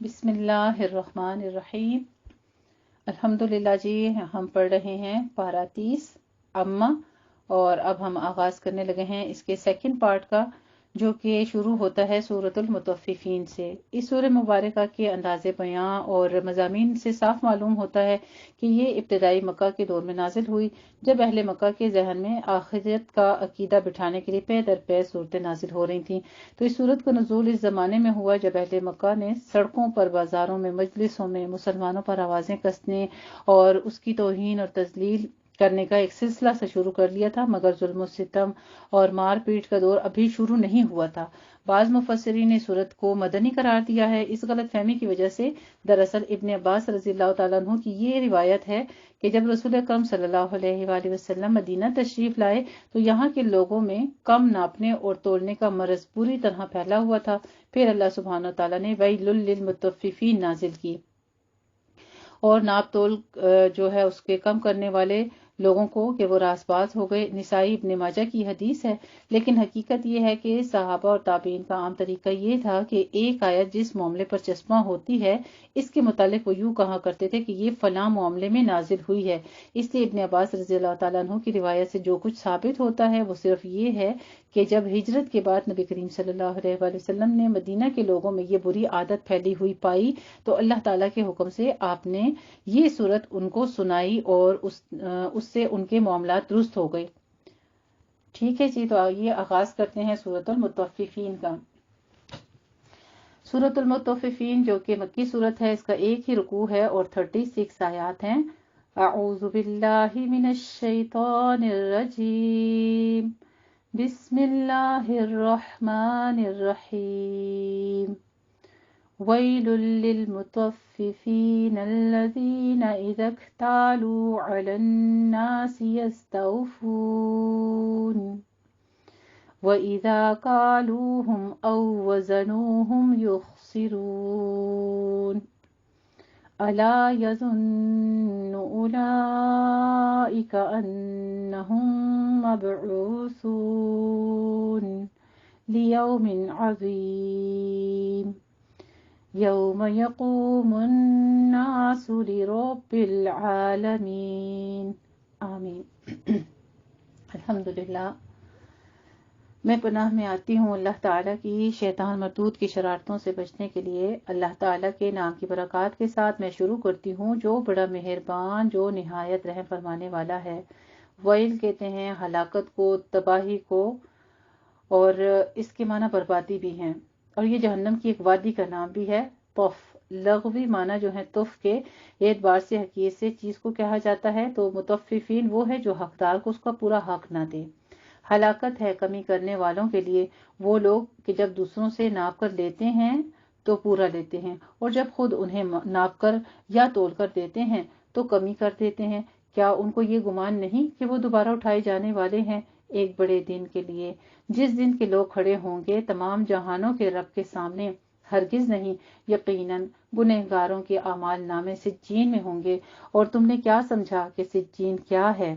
بسم اللہ الرحمن الرحیم۔ الحمدللہ جی، ہم پڑھ رہے ہیں پارہ 30 اما، اور اب ہم آغاز کرنے لگے ہیں اس کے سیکنڈ پارٹ کا، جو کہ شروع ہوتا ہے سورۃ المطففین سے۔ اس سورہ مبارکہ کے انداز بیاں اور مضامین سے صاف معلوم ہوتا ہے کہ یہ ابتدائی مکہ کے دور میں نازل ہوئی، جب اہل مکہ کے ذہن میں آخرت کا عقیدہ بٹھانے کے لیے پے در پے صورتیں نازل ہو رہی تھیں۔ تو اس صورت کا نزول اس زمانے میں ہوا جب اہل مکہ نے سڑکوں پر، بازاروں میں، مجلسوں میں مسلمانوں پر آوازیں کسنے اور اس کی توہین اور تذلیل کرنے کا ایک سلسلہ سے شروع کر لیا تھا، مگر ظلم و ستم اور مار پیٹ کا دور ابھی شروع نہیں ہوا تھا۔ بعض مفسرین نے صورت کو مدنی قرار دیا ہے، اس غلط فہمی کی وجہ سے۔ دراصل ابن عباس رضی اللہ تعالیٰ عنہ کی یہ روایت ہے کہ جب رسول اکرم صلی اللہ علیہ وآلہ وسلم مدینہ تشریف لائے تو یہاں کے لوگوں میں کم ناپنے اور تولنے کا مرض بری طرح پھیلا ہوا تھا۔ پھر اللہ سبحانہ وتعالیٰ نے ویل للمطففین نازل کی اور ناپ تول جو ہے اس کے کم کرنے والے لوگوں کو کہ وہ راس باز ہو گئے۔ نسائی ابن ماجہ کی حدیث ہے، لیکن حقیقت یہ ہے کہ صحابہ اور تابعین کا عام طریقہ یہ تھا کہ ایک آیت جس معاملے پر چسپاں ہوتی ہے اس کے متعلق وہ یوں کہا کرتے تھے کہ یہ فلاں معاملے میں نازل ہوئی ہے۔ اس لیے ابن عباس رضی اللہ تعالیٰ عنہ کی روایت سے جو کچھ ثابت ہوتا ہے وہ صرف یہ ہے کہ جب ہجرت کے بعد نبی کریم صلی اللہ علیہ وآلہ وسلم نے مدینہ کے لوگوں میں یہ بری عادت پھیلی ہوئی پائی تو اللہ تعالیٰ کے حکم سے آپ نے یہ صورت ان کو سنائی اور اس سے ان کے معاملات درست ہو گئے۔ ٹھیک ہے جی، تو آئیے آغاز کرتے ہیں سورۃ المطففین کا۔ سورۃ المطففین جو کہ مکی صورت ہے، اس کا ایک ہی رکوع ہے اور 36 آیات ہیں۔ اعوذ باللہ من الشیطان الرجیم، بسم اللہ الرحمن الرحیم۔ ویل للمطففین الذین اذا اکتالوا علی الناس یستوفون وَإِذَا كَالُوهُمْ أَوْ وَزَنُوهُمْ يُخْسِرُونَ أَلَا يَظُنُّ أُولَئِكَ أَنَّهُمْ مَبْعُوثُونَ لِيَوْمٍ عَظِيمٍ يَوْمَ يَقُومُ النَّاسُ لِرَبِّ الْعَالَمِينَ۔ آمین۔ الحمدللہ، میں پناہ میں آتی ہوں اللہ تعالیٰ کی شیطان مردود کی شرارتوں سے بچنے کے لیے۔ اللہ تعالیٰ کے نام کی برکات کے ساتھ میں شروع کرتی ہوں، جو بڑا مہربان، جو نہایت رحم فرمانے والا ہے۔ ویل کہتے ہیں ہلاکت کو، تباہی کو، اور اس کے معنی بربادی بھی ہیں، اور یہ جہنم کی ایک وادی کا نام بھی ہے۔ طف لغوی معنی جو ہے طف کے اعتبار سے حقیقت سے چیز کو کہا جاتا ہے، تو مطففین وہ ہے جو حقدار کو اس کا پورا حق نہ دے۔ ہلاکت ہے کمی کرنے والوں کے لیے، وہ لوگ کہ جب دوسروں سے ناپ کر لیتے ہیں تو پورا لیتے ہیں، اور جب خود انہیں ناپ کر یا تول کر دیتے ہیں تو کمی کر دیتے ہیں۔ کیا ان کو یہ گمان نہیں کہ وہ دوبارہ اٹھائے جانے والے ہیں ایک بڑے دن کے لیے، جس دن کے لوگ کھڑے ہوں گے تمام جہانوں کے رب کے سامنے؟ ہرگز نہیں، یقیناً گنہگاروں کے اعمال نامے سجین میں ہوں گے۔ اور تم نے کیا سمجھا کہ سجین کیا ہے؟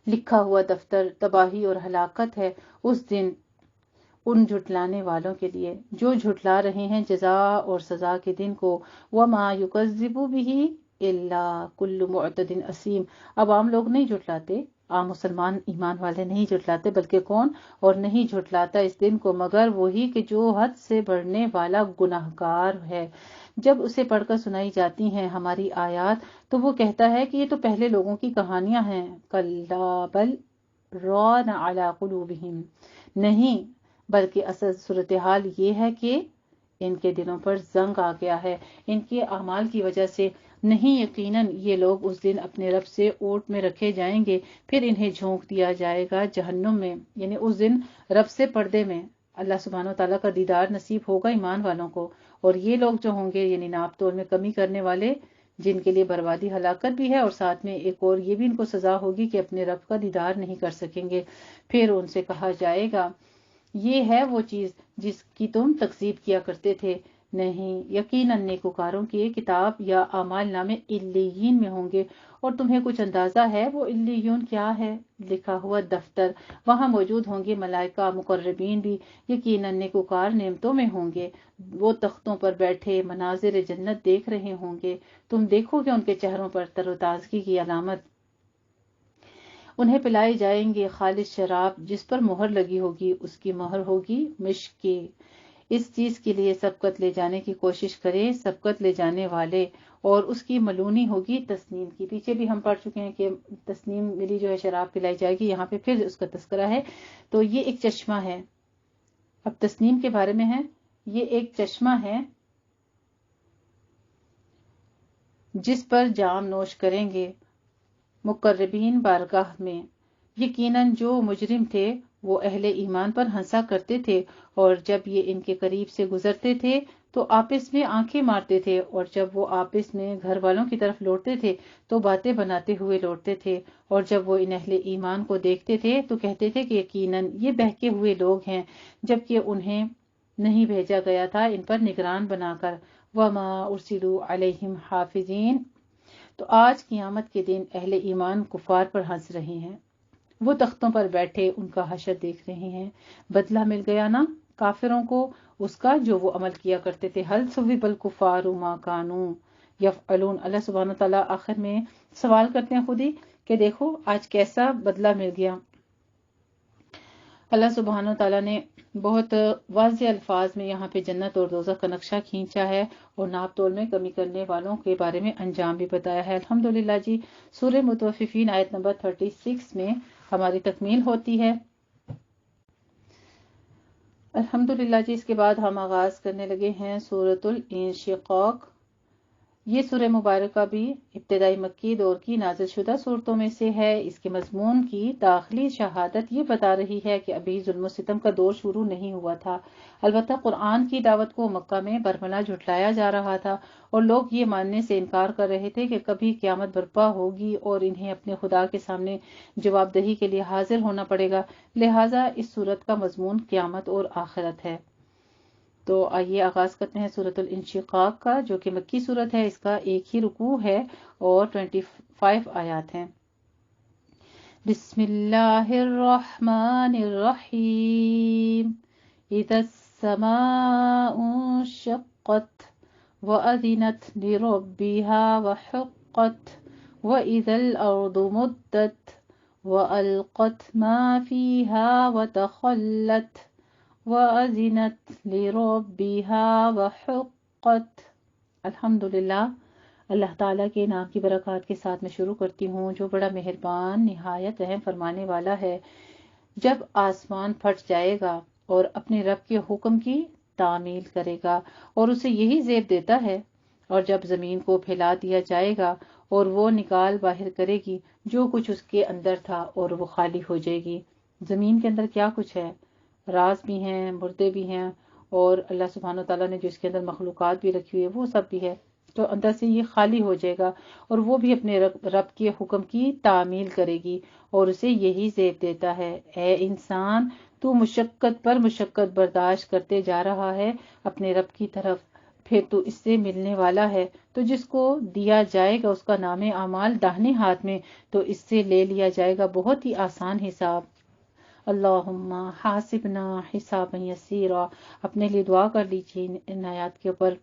لکھا ہوا دفتر تباہی اور ہلاکت ہے اس دن ان جھٹلانے والوں کے لیے جو جھٹلا رہے ہیں جزا اور سزا کے دن کو۔ وَمَا يُكَذِّبُ بِهِ إِلَّا كُلُّ مُعْتَدٍ أَثِيمٍ۔ اب عام لوگ نہیں جھٹلاتے، عام مسلمان ایمان والے نہیں جھٹلاتے، بلکہ کون؟ اور نہیں جھٹلاتا اس دن کو مگر وہی کہ جو حد سے بڑھنے والا گناہگار ہے۔ جب اسے پڑھ کر سنائی جاتی ہیں ہماری آیات تو وہ کہتا ہے کہ یہ تو پہلے لوگوں کی کہانیاں ہیں۔ کَلَّا بَلْ رَانَ عَلَىٰ قُلُوبِهِمْ، نہیں بلکہ اصل صورتحال یہ ہے کہ ان کے دلوں پر زنگ آ گیا ہے ان کے اعمال کی وجہ سے۔ نہیں، یقیناً یہ لوگ اس دن اپنے رب سے اوٹ میں رکھے جائیں گے، پھر انہیں جھونک دیا جائے گا جہنم میں، یعنی اس دن رب سے پردے میں اللہ سبحانہ وتعالیٰ کا دیدار نصیب ہوگا ایمان والوں کو۔ اور یہ لوگ جو ہوں گے یعنی ناپ تول میں کمی کرنے والے، جن کے لیے بربادی ہلاکت بھی ہے، اور ساتھ میں ایک اور یہ بھی ان کو سزا ہوگی کہ اپنے رب کا دیدار نہیں کر سکیں گے۔ پھر ان سے کہا جائے گا یہ ہے وہ چیز جس کی تم تکذیب کیا کرتے تھے، نہیں، یقیناً نیکوکاروں کی کتاب یا اعمال نامے علیین میں ہوں گے۔ اور تمہیں کچھ اندازہ ہے وہ علیون کیا ہے؟ لکھا ہوا دفتر۔ وہاں موجود ہوں گے ملائکہ مقربین بھی۔ یقیناً نیکوکار نعمتوں میں ہوں گے، وہ تختوں پر بیٹھے مناظر جنت دیکھ رہے ہوں گے۔ تم دیکھو گے ان کے چہروں پر تر و تازگی کی علامت۔ انہیں پلائی جائیں گے خالص شراب جس پر مہر لگی ہوگی، اس کی مہر ہوگی مشک کی۔ اس چیز کے لیے سبقت لے جانے کی کوشش کرے سبقت لے جانے والے، اور اس کی ملونی ہوگی تسنیم کی۔ پیچھے بھی ہم پڑھ چکے ہیں کہ تسنیم ملی جو ہے شراب پلائی جائے گی، یہاں پہ پھر اس کا تذکرہ ہے۔ تو یہ ایک چشمہ ہے، اب تسنیم کے بارے میں ہے، یہ ایک چشمہ ہے جس پر جام نوش کریں گے مقربین بارگاہ میں۔ یقیناً جو مجرم تھے وہ اہل ایمان پر ہنسا کرتے تھے، اور جب یہ ان کے قریب سے گزرتے تھے تو آپس میں آنکھیں مارتے تھے، اور جب وہ آپس میں گھر والوں کی طرف لوٹتے تھے تو باتیں بناتے ہوئے لوٹتے تھے، اور جب وہ ان اہل ایمان کو دیکھتے تھے تو کہتے تھے کہ یقیناً یہ بہکے ہوئے لوگ ہیں، جبکہ انہیں نہیں بھیجا گیا تھا ان پر نگران بنا کر۔ وما ارسلوا علیہم حافظین۔ تو آج قیامت کے دن اہل ایمان کفار پر ہنس رہے ہیں، وہ تختوں پر بیٹھے ان کا حشر دیکھ رہے ہیں۔ بدلہ مل گیا نا کافروں کو اس کا جو وہ عمل کیا کرتے تھے۔ هل ثوب الکفار ما كانوا یفعلون۔ اللہ سبحانہ تعالیٰ آخر میں سوال کرتے ہیں خود ہی کہ دیکھو آج کیسا بدلہ مل گیا۔ اللہ سبحانہ تعالیٰ نے بہت واضح الفاظ میں یہاں پہ جنت اور دوزخ کا نقشہ کھینچا ہے، اور ناپ تول میں کمی کرنے والوں کے بارے میں انجام بھی بتایا ہے۔ الحمدللہ جی، سورہ مطففین آیت نمبر 36 میں ہماری تکمیل ہوتی ہے۔ الحمدللہ جی، اس کے بعد ہم آغاز کرنے لگے ہیں سورۃ الانشقاق۔ یہ سورہ مبارکہ بھی ابتدائی مکی دور کی نازل شدہ صورتوں میں سے ہے۔ اس کے مضمون کی داخلی شہادت یہ بتا رہی ہے کہ ابھی ظلم و ستم کا دور شروع نہیں ہوا تھا، البتہ قرآن کی دعوت کو مکہ میں برملا جھٹلایا جا رہا تھا، اور لوگ یہ ماننے سے انکار کر رہے تھے کہ کبھی قیامت برپا ہوگی اور انہیں اپنے خدا کے سامنے جواب دہی کے لیے حاضر ہونا پڑے گا۔ لہٰذا اس صورت کا مضمون قیامت اور آخرت ہے۔ تو آئیے آغاز کرتے ہیں سورۃ الانشقاق کا، جو کہ مکی صورت ہے۔ اس کا ایک ہی رکوع ہے اور 25 آیات ہیں۔ بسم اللہ الرحمن الرحیم۔ اذا السماء انشقت وأذنت لربها وحقت وإذا الأرض مدت وألقت ما فيها وتخلت وَأَذِنَتْ لِرَبِّهَا وَحُقَّتْ۔ الحمدللہ، اللہ تعالیٰ کے نام کی برکات کے ساتھ میں شروع کرتی ہوں جو بڑا مہربان نہایت رحم فرمانے والا ہے۔ جب آسمان پھٹ جائے گا اور اپنے رب کے حکم کی تعمیل کرے گا اور اسے یہی زیب دیتا ہے، اور جب زمین کو پھیلا دیا جائے گا اور وہ نکال باہر کرے گی جو کچھ اس کے اندر تھا اور وہ خالی ہو جائے گی۔ زمین کے اندر کیا کچھ ہے، راز بھی ہیں، مردے بھی ہیں، اور اللہ سبحانہ تعالیٰ نے جو اس کے اندر مخلوقات بھی رکھی ہوئی ہے وہ سب بھی ہے، تو اندر سے یہ خالی ہو جائے گا، اور وہ بھی اپنے رب کے حکم کی تعمیل کرے گی اور اسے یہی زیب دیتا ہے۔ اے انسان، تو مشقت پر مشقت برداشت کرتے جا رہا ہے اپنے رب کی طرف، پھر تو اس سے ملنے والا ہے، تو جس کو دیا جائے گا اس کا نام اعمال داہنے ہاتھ میں، تو اس سے لے لیا جائے گا بہت ہی آسان حساب۔ اللہم حاسبنا حسابا یسیرا۔ اپنے لیے دعا کر لیجیے ان آیات کے اوپر۔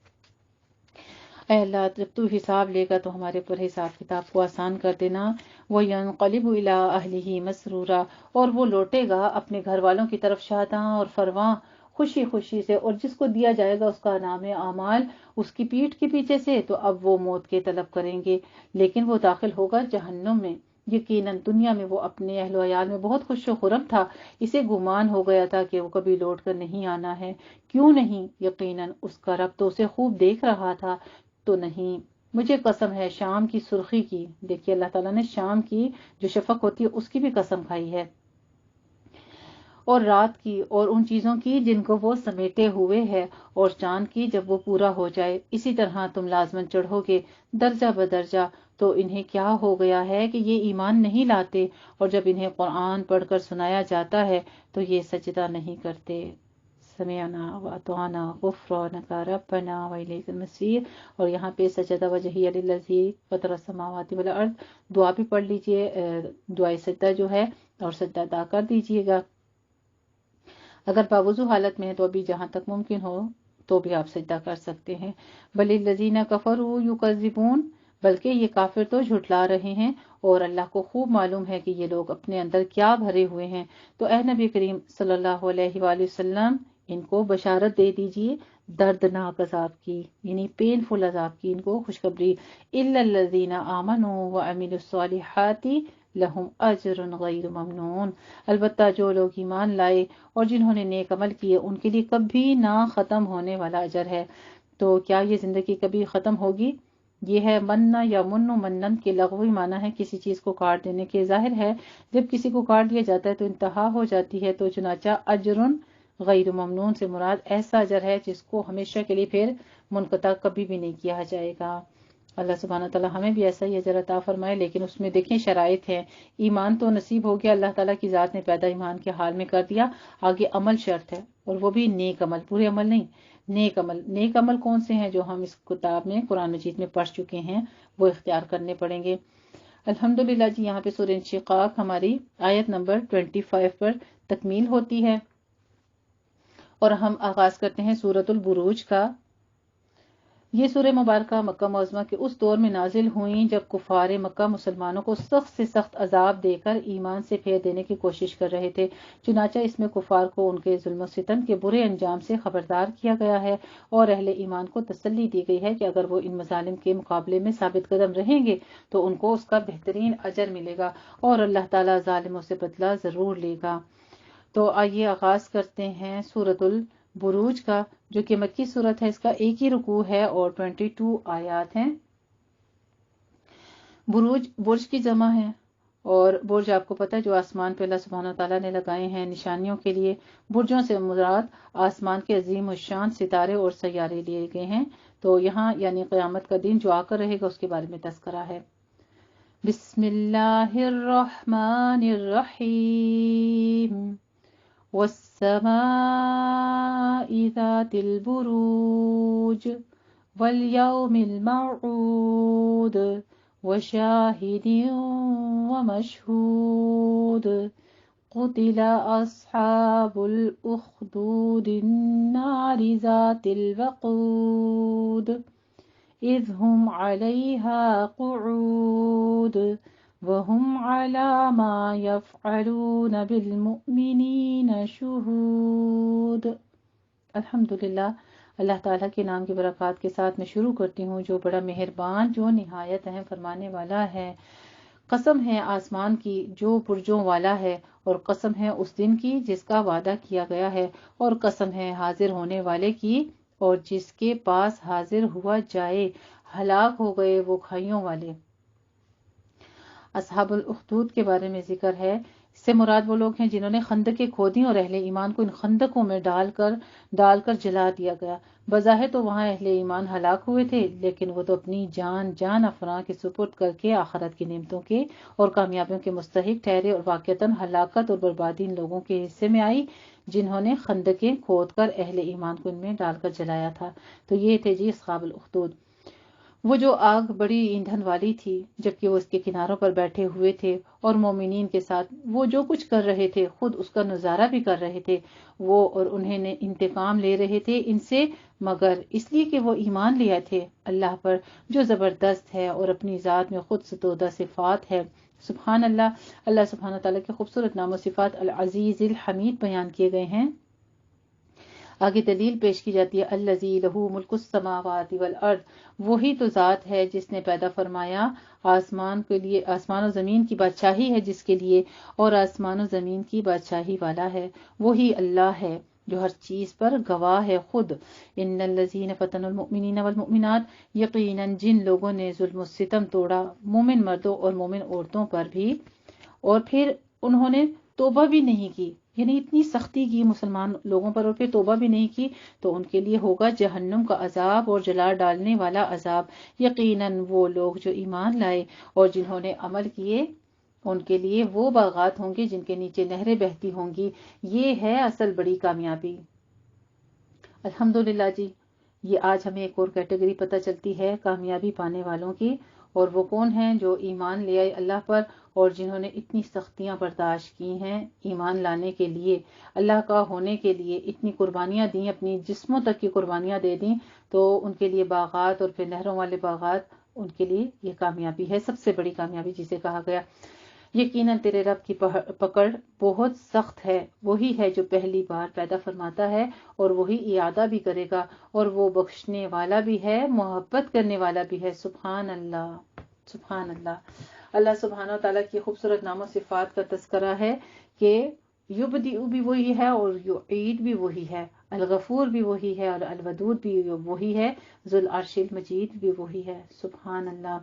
اے اللہ، جب تو حساب لے گا تو ہمارے اوپر حساب کتاب کو آسان کر دینا۔ وَيَنْقَلِبُ إِلَىٰ أَهْلِهِ مَسْرُورًا۔ اور وہ لوٹے گا اپنے گھر والوں کی طرف شاداں اور فرواں، خوشی خوشی سے، اور جس کو دیا جائے گا اس کا نام اعمال اس کی پیٹھ کے پیچھے سے، تو اب وہ موت کے طلب کریں گے، لیکن وہ داخل ہوگا جہنم میں۔ یقیناً دنیا میں وہ اپنے اہل و عیال میں بہت خوش و خرم تھا، اسے گمان ہو گیا تھا کہ وہ کبھی لوٹ کر نہیں آنا ہے۔ کیوں نہیں؟ یقیناً اس کا رب تو اسے خوب دیکھ رہا تھا۔ تو نہیں، مجھے قسم ہے شام کی سرخی کی، دیکھیے اللہ تعالیٰ نے شام کی جو شفق ہوتی ہے اس کی بھی قسم کھائی ہے، اور رات کی، اور ان چیزوں کی جن کو وہ سمیٹے ہوئے ہے، اور چاند کی جب وہ پورا ہو جائے۔ اسی طرح تم لازمن چڑھو گے درجہ بدرجہ۔ تو انہیں کیا ہو گیا ہے کہ یہ ایمان نہیں لاتے، اور جب انہیں قرآن پڑھ کر سنایا جاتا ہے تو یہ سجدہ نہیں کرتے۔ سمعنا واطعنا غفرانک ربنا والیک المصیر. اور یہاں پہ سجدہ وجہی للذی فطر السماوات والارض دعا بھی پڑھ لیجئے، دعائے سجدہ جو ہے، اور سجدہ ادا کر دیجئے گا. اگر باوضو حالت میں ہے تو ابھی جہاں تک ممکن ہو تو بھی آپ سجدہ کر سکتے ہیں. بل الذین کفروا یکذبون، بلکہ یہ کافر تو جھٹلا رہے ہیں، اور اللہ کو خوب معلوم ہے کہ یہ لوگ اپنے اندر کیا بھرے ہوئے ہیں. تو اے نبی کریم صلی اللہ علیہ وآلہ وسلم ان کو بشارت دے دیجئے دردناک عذاب کی، یعنی پینفل عذاب کی، ان کو خوشخبری. الا الذین آمنوا وعملوا الصالحات لہم اجر غیر ممنون، البتہ جو لوگ ایمان لائے اور جنہوں نے نیک عمل کیے ان کے لیے کبھی نہ ختم ہونے والا اجر ہے. تو کیا یہ زندگی کبھی ختم ہوگی؟ یہ ہے مننا یا منو، منن کے لغوی معنی ہے کسی چیز کو کاٹ دینے کے. ظاہر ہے جب کسی کو کاٹ دیا جاتا ہے تو انتہا ہو جاتی ہے. تو چنانچہ اجر غیر ممنون سے مراد ایسا اجر ہے جس کو ہمیشہ کے لیے پھر منقطع کبھی بھی نہیں کیا جائے گا. اللہ سبحانہ تعالیٰ ہمیں بھی ایسا ہی اجر عطا فرمائے، لیکن اس میں دیکھیں شرائط ہیں. ایمان تو نصیب ہو گیا، اللہ تعالیٰ کی ذات نے پیدا ایمان کے حال میں کر دیا، آگے عمل شرط ہے، اور وہ بھی نیک عمل، پورے عمل نہیں، نیک عمل. نیک عمل کون سے ہیں جو ہم اس کتاب میں قرآن مجید میں پڑھ چکے ہیں، وہ اختیار کرنے پڑیں گے. الحمدللہ جی، یہاں پہ سورہ انشقاق ہماری آیت نمبر 25 پر تکمیل ہوتی ہے، اور ہم آغاز کرتے ہیں سورۃ البروج کا. یہ سورہ مبارکہ مکہ معظمہ کے اس دور میں نازل ہوئیں جب کفار مکہ مسلمانوں کو سخت سے سخت عذاب دے کر ایمان سے پھیر دینے کی کوشش کر رہے تھے. چنانچہ اس میں کفار کو ان کے ظلم و ستم کے برے انجام سے خبردار کیا گیا ہے، اور اہل ایمان کو تسلی دی گئی ہے کہ اگر وہ ان مظالم کے مقابلے میں ثابت قدم رہیں گے تو ان کو اس کا بہترین اجر ملے گا، اور اللہ تعالیٰ ظالموں سے بدلہ ضرور لے گا. تو آئیے آغاز کرتے ہیں سورۃ البروج کا، جو کہ مکی صورت ہے. اس کا ایک ہی رکوع ہے اور 22 آیات ہیں. بروج برج کی جمع ہے، اور برج آپ کو پتہ ہے جو آسمان پہ اللہ سبحانہ تعالیٰ نے لگائے ہیں نشانیوں کے لیے. برجوں سے مراد آسمان کے عظیم الشان ستارے اور سیارے لیے گئے ہیں. تو یہاں یعنی قیامت کا دن جو آ کر رہے گا اس کے بارے میں تذکرہ ہے. بسم اللہ الرحمن الرحیم والسماء ذات البروج واليوم الموعود وشاهد ومشهود قتل أصحاب الأخدود النار ذات الوقود إذ هم عليها قعود وهم على ما يفعلون بالمؤمنين شهود. الحمدللہ، اللہ تعالیٰ کے نام کی برکات کے ساتھ میں شروع کرتی ہوں جو بڑا مہربان، جو نہایت رحم فرمانے والا ہے. قسم ہے آسمان کی جو برجوں والا ہے، اور قسم ہے اس دن کی جس کا وعدہ کیا گیا ہے، اور قسم ہے حاضر ہونے والے کی اور جس کے پاس حاضر ہوا جائے. ہلاک ہو گئے وہ کھائیوں والے. اصحاب الاخدود کے بارے میں ذکر ہے. اس سے مراد وہ لوگ ہیں جنہوں نے خندقیں کھودیں اور اہل ایمان کو ان خندقوں میں ڈال کر جلا دیا گیا. بظاہر تو وہاں اہل ایمان ہلاک ہوئے تھے، لیکن وہ تو اپنی جان افراں کے سپرد کر کے آخرت کی نعمتوں کے اور کامیابیوں کے مستحق ٹھہرے، اور واقعتاً ہلاکت اور بربادی ان لوگوں کے حصے میں آئی جنہوں نے خندقیں کھود کر اہل ایمان کو ان میں ڈال کر جلایا تھا. تو یہ تھے جی اصحاب الاخدود. وہ جو آگ بڑی ایندھن والی تھی جبکہ وہ اس کے کناروں پر بیٹھے ہوئے تھے، اور مومنین کے ساتھ وہ جو کچھ کر رہے تھے خود اس کا نظارہ بھی کر رہے تھے. وہ اور انہیں انتقام لے رہے تھے ان سے، مگر اس لیے کہ وہ ایمان لے آئے تھے اللہ پر جو زبردست ہے اور اپنی ذات میں خود ستودہ صفات ہے. سبحان اللہ، اللہ سبحانہ تعالیٰ کے خوبصورت نام و صفات العزیز الحمید بیان کیے گئے ہیں. آگے دلیل پیش کی جاتی ہے، الذی لہ ملک السماوات والارض، وہی تو ذات ہے جس نے پیدا فرمایا آسمان کے لیے، آسمان و زمین کی بادشاہی ہے جس کے لیے، اور آسمان و زمین کی بادشاہی والا ہے. وہی اللہ ہے جو ہر چیز پر گواہ ہے خود. ان الذین فتنوا المؤمنین والمؤمنات، یقیناً جن لوگوں نے ظلم و ستم توڑا مومن مردوں اور مومن عورتوں پر بھی، اور پھر انہوں نے توبہ بھی نہیں کی، یعنی اتنی سختی کی مسلمان لوگوں پر اور پھر توبہ بھی نہیں کی، تو ان کے لیے ہوگا جہنم کا عذاب اور جلا ڈالنے والا عذاب. یقیناً وہ لوگ جو ایمان لائے اور جنہوں نے عمل کیے ان کے لیے وہ باغات ہوں گے جن کے نیچے نہریں بہتی ہوں گی. یہ ہے اصل بڑی کامیابی. الحمدللہ جی، یہ آج ہمیں ایک اور کیٹیگری پتہ چلتی ہے کامیابی پانے والوں کی، اور وہ کون ہیں؟ جو ایمان لے آئے اللہ پر، اور جنہوں نے اتنی سختیاں برداشت کی ہیں ایمان لانے کے لیے، اللہ کا ہونے کے لیے اتنی قربانیاں دیں، اپنی جسموں تک کی قربانیاں دے دیں، تو ان کے لیے باغات اور پھر نہروں والے باغات، ان کے لیے یہ کامیابی ہے، سب سے بڑی کامیابی جسے کہا گیا۔ یقیناً تیرے رب کی پکڑ بہت سخت ہے، وہی ہے جو پہلی بار پیدا فرماتا ہے اور وہی اعادہ بھی کرے گا، اور وہ بخشنے والا بھی ہے، محبت کرنے والا بھی ہے۔ سبحان اللہ، سبحان اللہ۔ اللہ سبحانہ و تعالیٰ کی خوبصورت نام و صفات کا تذکرہ ہے کہ یبدئ بھی وہی ہے اور یعید بھی وہی ہے، الغفور بھی وہی ہے اور الودود بھی وہی ہے، ذو العرش المجید بھی وہی ہے۔ سبحان اللہ۔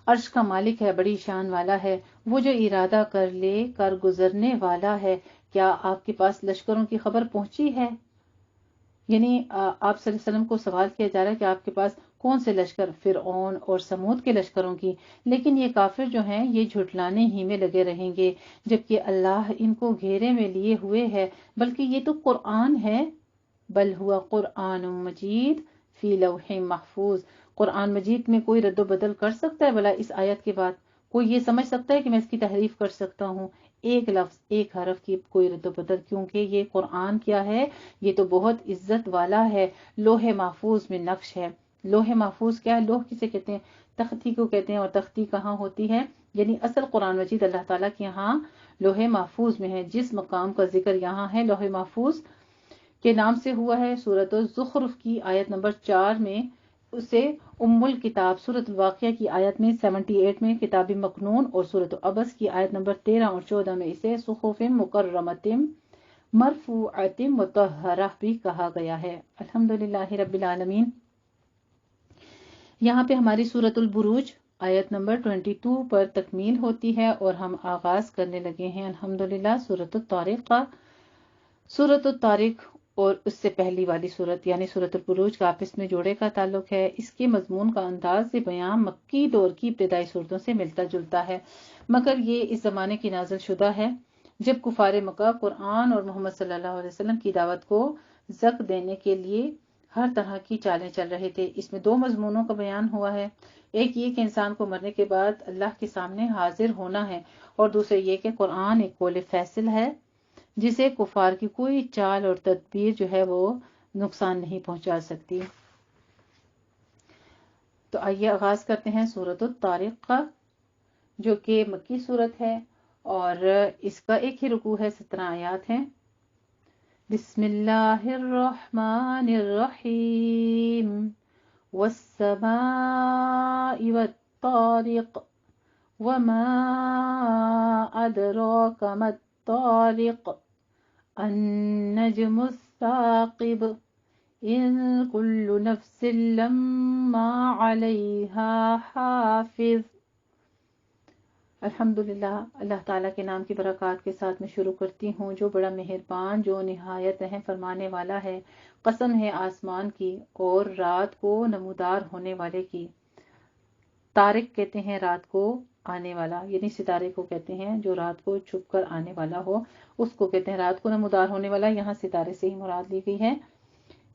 عرش کا مالک ہے، بڑی شان والا ہے، وہ جو ارادہ کر لے کر گزرنے والا ہے۔ کیا آپ کے پاس لشکروں کی خبر پہنچی ہے؟ یعنی آپ صلی اللہ علیہ وسلم کو سوال کیا جا رہا ہے کہ آپ کے پاس کون سے لشکر؟ فرعون اور سمود کے لشکروں کی، لیکن یہ کافر جو ہیں یہ جھٹلانے ہی میں لگے رہیں گے، جبکہ اللہ ان کو گھیرے میں لیے ہوئے ہے، بلکہ یہ تو قرآن ہے، بل ہوا قرآن مجید فی لوح محفوظ۔ قرآن مجید میں کوئی رد و بدل کر سکتا ہے بھلا اس آیت کے بعد؟ کوئی یہ سمجھ سکتا ہے کہ میں اس کی تحریف کر سکتا ہوں؟ ایک لفظ، ایک حرف کی کوئی رد و بدل، کیونکہ یہ قرآن کیا ہے؟ یہ تو بہت عزت والا ہے، لوح محفوظ میں نقش ہے۔ لوح محفوظ کیا ہے؟ لوح کسے کہتے ہیں؟ تختی کو کہتے ہیں، اور تختی کہاں ہوتی ہے؟ یعنی اصل قرآن مجید اللہ تعالیٰ کے یہاں لوح محفوظ میں ہے، جس مقام کا ذکر یہاں ہے لوح محفوظ کے نام سے ہوا ہے، سورۃ الزخرف کی آیت نمبر 4 میں اسے ام الکتاب، سورۃ الواقعہ کی آیت میں 78 میں کتاب مکنون، اور سورۃ عبس کی آیت نمبر 13 اور 14 میں اسے صحف مکرمۃ مرفوعۃ مطہرہ بھی کہا گیا ہے۔ الحمدللہ رب العالمین۔ یہاں پہ ہماری سورۃ البروج آیت نمبر 22 پر تکمیل ہوتی ہے، اور ہم آغاز کرنے لگے ہیں الحمدللہ سورۃ الطارق کا۔ سورۃ الطارق اور اس سے پہلی والی سورت یعنی سورۃ البروج کا آپس میں جوڑے کا تعلق ہے۔ اس کے مضمون کا انداز بیان مکی دور کی ابتدائی صورتوں سے ملتا جلتا ہے، مگر یہ اس زمانے کی نازل شدہ ہے جب کفار مکہ قرآن اور محمد صلی اللہ علیہ وسلم کی دعوت کو زک دینے کے لیے ہر طرح کی چالیں چل رہے تھے۔ اس میں دو مضمونوں کا بیان ہوا ہے، ایک یہ کہ انسان کو مرنے کے بعد اللہ کے سامنے حاضر ہونا ہے، اور دوسرے یہ کہ قرآن ایک قول فیصل ہے جسے کفار کی کوئی چال اور تدبیر جو ہے وہ نقصان نہیں پہنچا سکتی۔ تو آئیے آغاز کرتے ہیں سورۃ الطارق کا، جو کہ مکی سورت ہے، اور اس کا ایک ہی رکوع ہے، 17 آیات ہیں۔ بسم اللہ الرحمن الرحیم، والسماء والطارق، وما ادراک ما الطارق، النجم الثاقب، ان كل نفس لما عليها حافظ۔ الحمدللہ، اللہ تعالیٰ کے نام کی برکات کے ساتھ میں شروع کرتی ہوں، جو بڑا مہربان، جو نہایت رحم فرمانے والا ہے۔ قسم ہے آسمان کی اور رات کو نمودار ہونے والے کی۔ طارق کہتے ہیں رات کو آنے والا، یعنی ستارے کو کہتے ہیں جو رات کو چھپ کر آنے والا ہو، اس کو کہتے ہیں رات کو نمودار ہونے والا۔ یہاں ستارے سے ہی مراد لی گئی ہے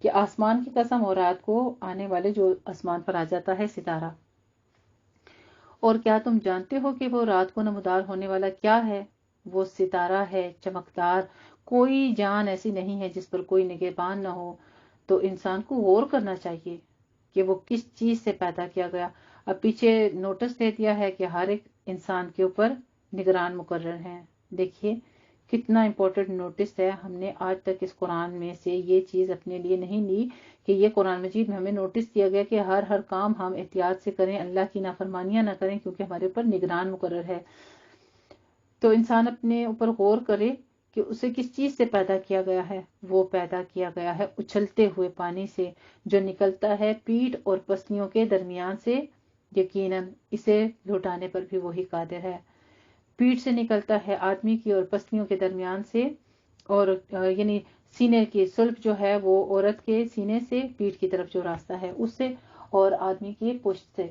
کہ آسمان کی قسم، اور رات کو آنے والے جو آسمان پر آ جاتا ہے ستارہ۔ اور کیا تم جانتے ہو کہ وہ رات کو نمودار ہونے والا کیا ہے؟ وہ ستارہ ہے چمکدار، کوئی جان ایسی نہیں ہے جس پر کوئی نگہبان نہ ہو۔ تو انسان کو غور کرنا چاہیے کہ وہ کس چیز سے پیدا کیا گیا۔ اب پیچھے نوٹس دے دیا ہے کہ ہر ایک انسان کے اوپر نگران مقرر ہیں۔ دیکھیے کتنا امپورٹنٹ نوٹس ہے، ہم نے آج تک اس قرآن میں سے یہ چیز اپنے لیے نہیں لی کہ یہ قرآن مجید میں ہمیں نوٹس دیا گیا کہ ہر کام ہم احتیاط سے کریں، اللہ کی نافرمانیاں نہ کریں، کیونکہ ہمارے اوپر نگران مقرر ہے۔ تو انسان اپنے اوپر غور کرے کہ اسے کس چیز سے پیدا کیا گیا ہے۔ وہ پیدا کیا گیا ہے اچھلتے ہوئے پانی سے، جو نکلتا ہے پیٹھ اور پسلیوں کے درمیان سے، یقیناً اسے لوٹانے پر بھی وہی قادر ہے۔ پیٹھ سے نکلتا ہے آدمی کی اور پسلیوں کے درمیان سے، اور یعنی سینے کی سلب جو ہے وہ عورت کے سینے سے پیٹھ کی طرف جو راستہ ہے اس سے، اور آدمی کی پشت سے،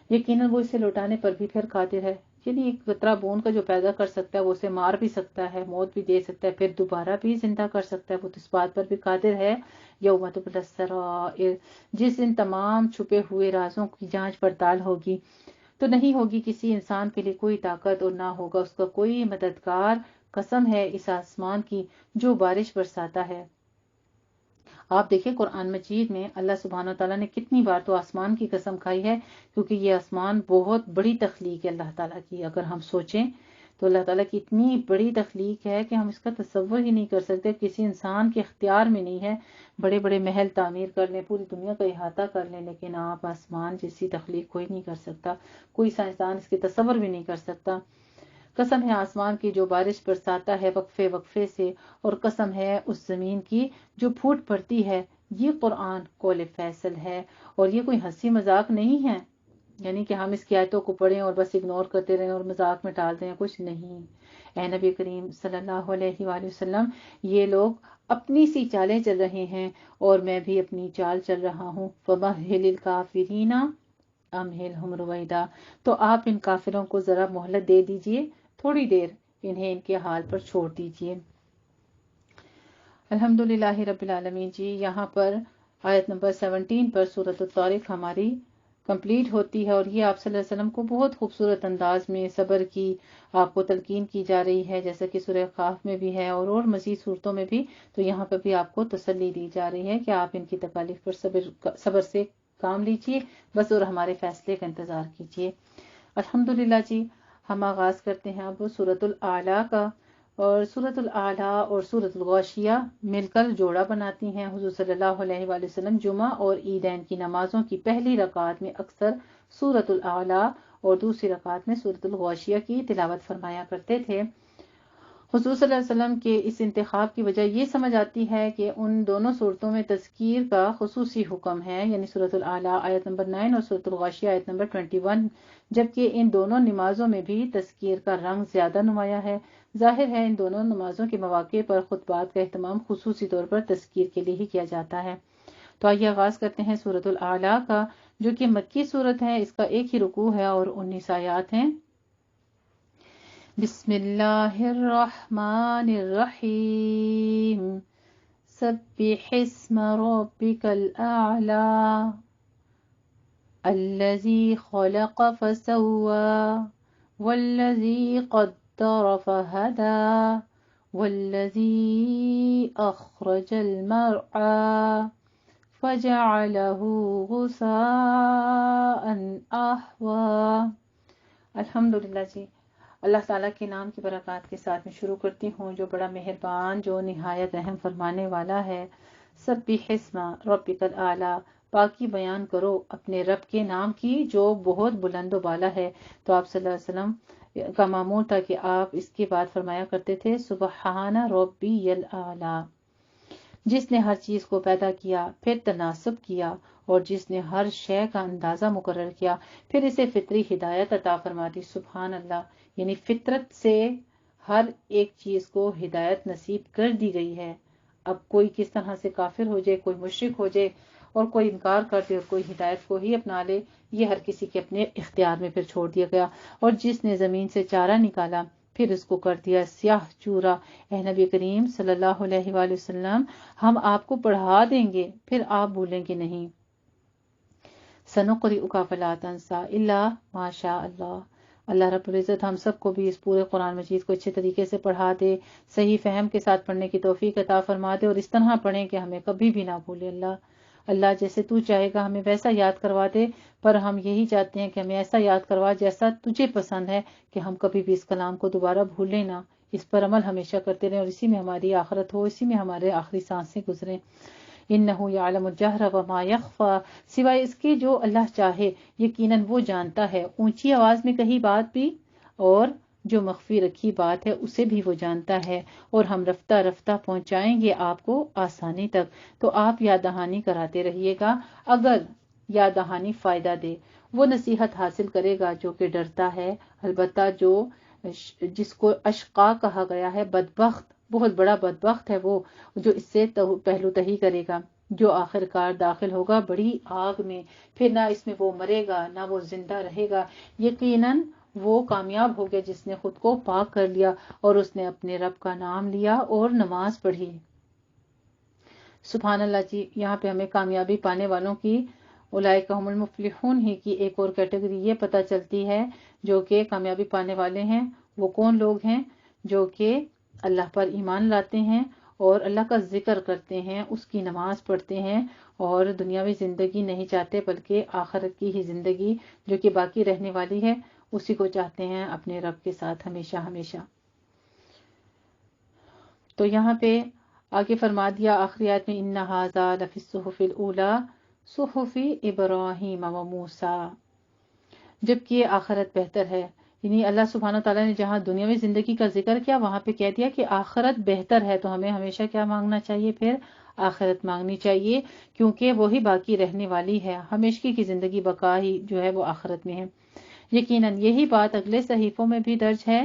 یقیناً وہ اسے لوٹانے پر بھی پھر قادر ہے۔ یعنی ایک قطرہ بون کا جو پیدا کر سکتا ہے وہ اسے مار بھی سکتا ہے، موت بھی دے سکتا ہے، پھر دوبارہ بھی زندہ کر سکتا ہے، وہ تو اس بات پر بھی قادر ہے۔ یوم تبلی السرائر، جس دن تمام چھپے ہوئے رازوں کی جانچ پڑتال ہوگی، تو نہیں ہوگی کسی انسان کے لیے کوئی طاقت اور نہ ہوگا اس کا کوئی مددگار۔ قسم ہے اس آسمان کی جو بارش برساتا ہے۔ آپ دیکھیں قرآن مجید میں اللہ سبحانہ وتعالیٰ نے کتنی بار تو آسمان کی قسم کھائی ہے، کیونکہ یہ آسمان بہت بڑی تخلیق ہے اللہ تعالیٰ کی۔ اگر ہم سوچیں تو اللہ تعالیٰ کی اتنی بڑی تخلیق ہے کہ ہم اس کا تصور ہی نہیں کر سکتے، کسی انسان کے اختیار میں نہیں ہے۔ بڑے بڑے محل تعمیر کر لیں، پوری دنیا کا احاطہ کر لیں، لیکن آپ آسمان جیسی تخلیق کوئی نہیں کر سکتا، کوئی سائنسدان اس کے تصور بھی نہیں کر سکتا۔ قسم ہے آسمان کی جو بارش برساتا ہے وقفے وقفے سے، اور قسم ہے اس زمین کی جو پھوٹ پڑتی ہے۔ یہ قرآن قول فیصل ہے، اور یہ کوئی ہنسی مذاق نہیں ہے، یعنی کہ ہم اس کی آیتوں کو پڑھیں اور بس اگنور کرتے رہیں اور مذاق میں ٹال دیں، کچھ نہیں۔ اے نبی کریم صلی اللہ علیہ وآلہ وسلم، یہ لوگ اپنی سی چالیں چل رہے ہیں اور میں بھی اپنی چال چل رہا ہوں۔ فَمَهِّلِ الْكَافِرِينَ أَمْهِلْهُمْ رُوَيْدًا، تو آپ ان کافروں کو ذرا مہلت دے دیجئے، تھوڑی دیر انہیں ان کے حال پر چھوڑ دیجئے۔ الحمدللہ رب العالمین جی، یہاں پر آیت نمبر 17 پر سورۃ الطارق ہماری کمپلیٹ ہوتی ہے، اور یہ آپ صلی اللہ علیہ وسلم کو بہت خوبصورت انداز میں صبر کی آپ کو تلقین کی جا رہی ہے، جیسا کہ سورہ قاف میں بھی ہے اور مزید صورتوں میں بھی۔ تو یہاں پر بھی آپ کو تسلی دی جا رہی ہے کہ آپ ان کی تکالیف پر صبر سے کام لیجئے بس، اور ہمارے فیصلے کا انتظار کیجئے۔ الحمدللہ جی، ہم آغاز کرتے ہیں اب سورۃ الاعلیٰ کا، اور سورۃ الاعلیٰ اور سورۃ الغاشیہ مل کر جوڑا بناتی ہیں۔ حضور صلی اللہ علیہ وآلہ وسلم جمعہ اور عیدین کی نمازوں کی پہلی رکعت میں اکثر سورۃ الاعلیٰ اور دوسری رکعت میں سورۃ الغاشیہ کی تلاوت فرمایا کرتے تھے۔ حضور صلی اللہ علیہ وسلم کے اس انتخاب کی وجہ یہ سمجھ آتی ہے کہ ان دونوں صورتوں میں تذکیر کا خصوصی حکم ہے، یعنی سورۃ الاعلیٰ آیت نمبر 9 اور سورۃ الغاشیہ آیت نمبر 21، جبکہ ان دونوں نمازوں میں بھی تذکیر کا رنگ زیادہ نمایاں ہے۔ ظاہر ہے ان دونوں نمازوں کے مواقع پر خطبات کا اہتمام خصوصی طور پر تذکیر کے لیے ہی کیا جاتا ہے۔ تو آئیے آغاز کرتے ہیں سورۃ الاعلیٰ کا، جو کہ مکی صورت ہے۔ اس کا ایک ہی رکوع ہے اور 19 آیات ہیں۔ بسم اللہ الرحمن الرحیم، سبح اسم ربک الاعلی، الذی خلق فسوى والذی قدر فہدى والذی اخرج المرعى فجعله غثاء احوى۔ الحمدللہ جی، اللہ تعالیٰ کے نام کی برکات کے ساتھ میں شروع کرتی ہوں، جو بڑا مہربان، جو نہایت رحم فرمانے والا ہے۔ سبح اسم ربک الاعلی، پاکی بیان کرو اپنے رب کے نام کی جو بہت بلند و بالا ہے۔ تو آپ صلی اللہ علیہ وسلم کا معمول تھا کہ آپ اس کے بعد فرمایا کرتے تھے سبحان ربی الاعلی، جس نے ہر چیز کو پیدا کیا، پھر تناسب کیا، اور جس نے ہر شے کا اندازہ مقرر کیا، پھر اسے فطری ہدایت عطا فرما دی۔ سبحان اللہ، یعنی فطرت سے ہر ایک چیز کو ہدایت نصیب کر دی گئی ہے۔ اب کوئی کس طرح سے کافر ہو جائے، کوئی مشرک ہو جائے اور کوئی انکار کر دے اور کوئی ہدایت کو ہی اپنا لے، یہ ہر کسی کے اپنے اختیار میں پھر چھوڑ دیا گیا۔ اور جس نے زمین سے چارہ نکالا، پھر اس کو کر دیا سیاہ چورا۔ اے نبی کریم صلی اللہ علیہ وآلہ وسلم، ہم آپ کو پڑھا دیں گے، پھر آپ بھولیں گے نہیں۔ سنقرئک فلا تنسیٰ الا ما شاء اللہ، اللہ رب العزت ہم سب کو بھی اس پورے قرآن مجید کو اچھے طریقے سے پڑھا دے، صحیح فہم کے ساتھ پڑھنے کی توفیق عطا فرما دے، اور اس طرح پڑھیں کہ ہمیں کبھی بھی نہ بھولے۔ اللہ جیسے تو چاہے گا ہمیں ویسا یاد کروا دے، پر ہم یہی چاہتے ہیں کہ ہمیں ایسا یاد کروا جیسا تجھے پسند ہے، کہ ہم کبھی بھی اس کلام کو دوبارہ بھولیں نہ، اس پر عمل ہمیشہ کرتے رہیں، اور اسی میں ہماری آخرت ہو، اسی میں ہمارے آخری سانسیں گزریں۔ انہ یعلم الجہر وما یخفی، سوائے اس کے جو اللہ چاہے، یقیناً وہ جانتا ہے اونچی آواز میں کہی بات بھی، اور جو مخفی رکھی بات ہے اسے بھی وہ جانتا ہے، اور ہم رفتہ رفتہ پہنچائیں گے آپ کو آسانی تک۔ تو آپ یاد دہانی کراتے رہیے گا، اگر یاد دہانی فائدہ دے، وہ نصیحت حاصل کرے گا جو کہ ڈرتا ہے۔ البتہ جس کو اشقا کہا گیا ہے، بدبخت، بہت بڑا بدبخت ہے وہ جو اس سے پہلو تہی کرے گا، جو آخر کار داخل ہوگا بڑی آگ میں، پھر نہ اس میں وہ مرے گا نہ وہ زندہ رہے گا۔ یقیناً وہ کامیاب ہو گیا جس نے خود کو پاک کر لیا اور اس نے اپنے رب کا نام لیا اور نماز پڑھی۔ سبحان اللہ جی، یہاں پہ ہمیں کامیابی پانے والوں کی اولئک هم المفلحون ہی کی ایک اور کیٹیگری یہ پتہ چلتی ہے جو کہ کامیابی پانے والے ہیں۔ وہ کون لوگ ہیں؟ جو کہ اللہ پر ایمان لاتے ہیں اور اللہ کا ذکر کرتے ہیں، اس کی نماز پڑھتے ہیں اور دنیاوی زندگی نہیں چاہتے بلکہ آخرت کی ہی زندگی جو کہ باقی رہنے والی ہے اسی کو چاہتے ہیں اپنے رب کے ساتھ ہمیشہ ہمیشہ۔ تو یہاں پہ آگے فرما دیا آخری آیت میں ان ھذا لفی الصحف الاولی صحف ابراہیم و موسیٰ، جبکہ آخرت بہتر ہے۔ یعنی اللہ سبحانہ تعالیٰ نے جہاں دنیاوی زندگی کا ذکر کیا وہاں پہ کہہ دیا کہ آخرت بہتر ہے، تو ہمیں ہمیشہ کیا مانگنا چاہیے؟ پھر آخرت مانگنی چاہیے، کیونکہ وہی باقی رہنے والی ہے، ہمیشگی کی زندگی بقا ہی جو ہے وہ آخرت میں ہے۔ یقیناً یہی بات اگلے صحیفوں میں بھی درج ہے،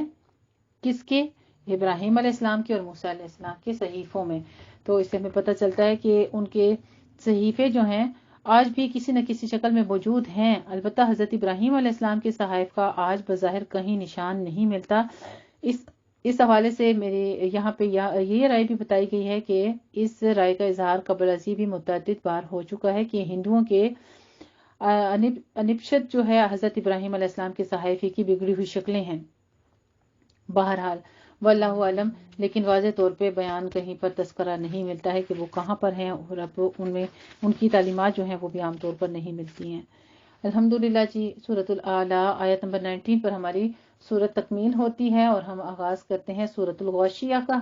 کس کے؟ ابراہیم علیہ السلام کے اور موسیٰ علیہ السلام کے صحیفوں میں۔ تو اس سے ہمیں پتہ چلتا ہے کہ ان کے صحیفے جو ہیں آج بھی کسی نہ کسی شکل میں موجود ہیں، البتہ حضرت ابراہیم علیہ السلام کے صحائف کا آج بظاہر کہیں نشان نہیں ملتا۔ اس حوالے سے میرے یہاں پہ یہ رائے بھی بتائی گئی ہے کہ اس رائے کا اظہار قبل ازیں بھی متعدد بار ہو چکا ہے کہ ہندوؤں کے انپشد جو ہے حضرت ابراہیم علیہ السلام کے صحائف کی بگڑی ہوئی شکلیں ہیں۔ بہرحال واللہ علم، لیکن واضح طور پہ بیان کہیں پر تذکرہ نہیں ملتا ہے کہ وہ کہاں پر ہیں اور اب ان کی تعلیمات جو ہیں وہ بھی عام طور پر نہیں ملتی ہیں۔ الحمدللہ جی، سورۃ الاعلیٰ آیت نمبر 19 پر ہماری سورت تکمیل ہوتی ہے اور ہم آغاز کرتے ہیں سورۃ الغاشیہ کا۔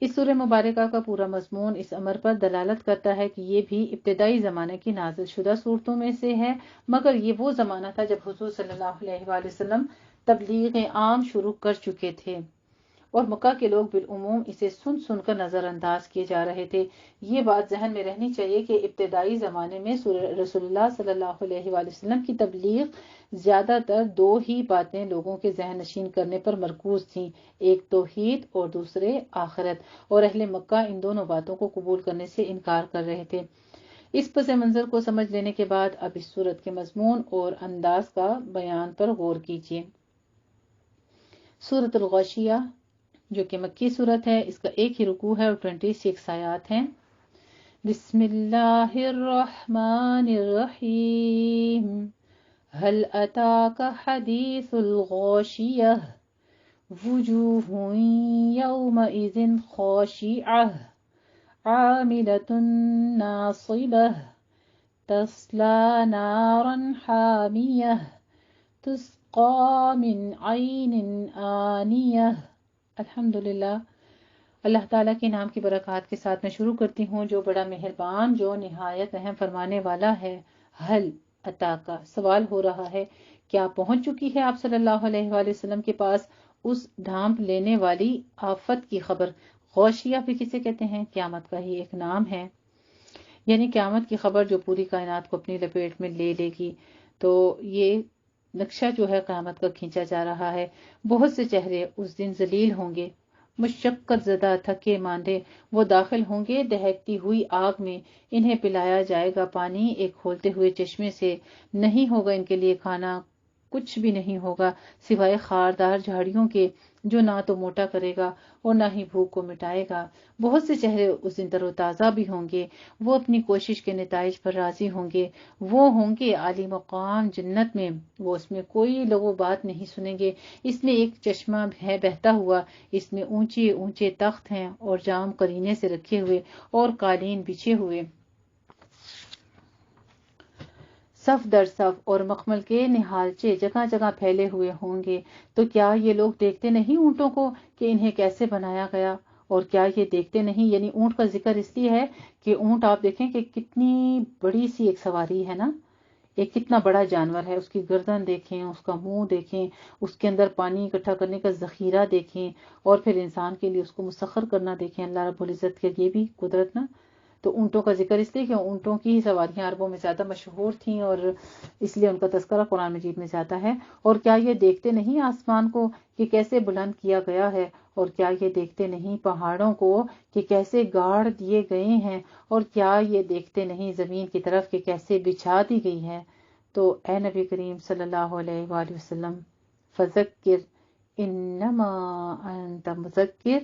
اس سورہ مبارکہ کا پورا مضمون اس امر پر دلالت کرتا ہے کہ یہ بھی ابتدائی زمانے کی نازل شدہ صورتوں میں سے ہے، مگر یہ وہ زمانہ تھا جب حضور صلی اللہ علیہ وآلہ وسلم تبلیغ عام شروع کر چکے تھے اور مکہ کے لوگ بالعموم اسے سن سن کر نظر انداز کیے جا رہے تھے۔ یہ بات ذہن میں رہنی چاہیے کہ ابتدائی زمانے میں رسول اللہ صلی اللہ علیہ وآلہ وسلم کی تبلیغ زیادہ تر دو ہی باتیں لوگوں کے ذہن نشین کرنے پر مرکوز تھیں، ایک توحید اور دوسرے آخرت، اور اہل مکہ ان دونوں باتوں کو قبول کرنے سے انکار کر رہے تھے۔ اس پس منظر کو سمجھ لینے کے بعد اب اس سورت کے مضمون اور انداز کا بیان پر غور کیجیے۔ سورۃ الغاشیہ جو کہ مکی صورت ہے، اس کا ایک ہی رکوع ہے اور 26 آیات ہیں۔ بسم اللہ الرحمن الرحیم، هل اتاک حدیث الغاشیہ، وجوہ یومئذ خاشعہ، عاملۃ ناصبہ، تصلی نارا حامیہ، تسقى من عین آنیہ۔ الحمدللہ، اللہ تعالیٰ کے نام کی برکات کے ساتھ میں شروع کرتی ہوں جو بڑا مہربان، جو نہایت رحم فرمانے والا ہے۔ حل اتاکا، سوال ہو رہا ہے کیا پہنچ چکی ہے آپ صلی اللہ علیہ وآلہ وسلم کے پاس اس ڈھانپ لینے والی آفت کی خبر؟ غوشیہ بھی کسے کہتے ہیں؟ قیامت کا ہی ایک نام ہے، یعنی قیامت کی خبر جو پوری کائنات کو اپنی لپیٹ میں لے لے گی۔ تو یہ نقشہ جو ہے قیامت کا کھینچا جا رہا ہے۔ بہت سے چہرے اس دن ذلیل ہوں گے، مشقت زدہ، تھکے ماندے، وہ داخل ہوں گے دہکتی ہوئی آگ میں، انہیں پلایا جائے گا پانی ایک کھولتے ہوئے چشمے سے، نہیں ہوگا ان کے لیے کھانا، کچھ بھی نہیں ہوگا سوائے خاردار جھاڑیوں کے جو نہ تو موٹا کرے گا اور نہ ہی بھوک کو مٹائے گا۔ بہت سے چہرے اس دن تر و تازہ بھی ہوں گے، وہ اپنی کوشش کے نتائج پر راضی ہوں گے، وہ ہوں گے عالی مقام جنت میں، وہ اس میں کوئی لغو بات نہیں سنیں گے۔ اس میں ایک چشمہ ہے بہتا ہوا، اس میں اونچے اونچے تخت ہیں اور جام قرینے سے رکھے ہوئے اور قالین بچھے ہوئے، صف در صف، اور مخمل کے نہالچے جگہ جگہ پھیلے ہوئے ہوں گے۔ تو کیا یہ لوگ دیکھتے نہیں اونٹوں کو کہ انہیں کیسے بنایا گیا؟ اور کیا یہ دیکھتے نہیں، یعنی اونٹ کا ذکر اس لیے ہے کہ اونٹ آپ دیکھیں کہ کتنی بڑی سی ایک سواری ہے نا، ایک کتنا بڑا جانور ہے، اس کی گردن دیکھیں، اس کا منہ دیکھیں، اس کے اندر پانی اکٹھا کرنے کا ذخیرہ دیکھیں، اور پھر انسان کے لیے اس کو مسخر کرنا دیکھیں، اللہ رب العزت کے یہ بھی قدرت نا۔ تو اونٹوں کا ذکر اس لیے کہ اونٹوں کی ہی سواریاں عربوں میں زیادہ مشہور تھیں اور اس لیے ان کا تذکرہ قرآن مجید میں زیادہ ہے۔ اور کیا یہ دیکھتے نہیں آسمان کو کہ کیسے بلند کیا گیا ہے، اور کیا یہ دیکھتے نہیں پہاڑوں کو کہ کیسے گاڑ دیے گئے ہیں، اور کیا یہ دیکھتے نہیں زمین کی طرف کہ کیسے بچھا دی گئی ہے؟ تو اے نبی کریم صلی اللہ علیہ وآلہ وسلم فذکر انما انت مذکر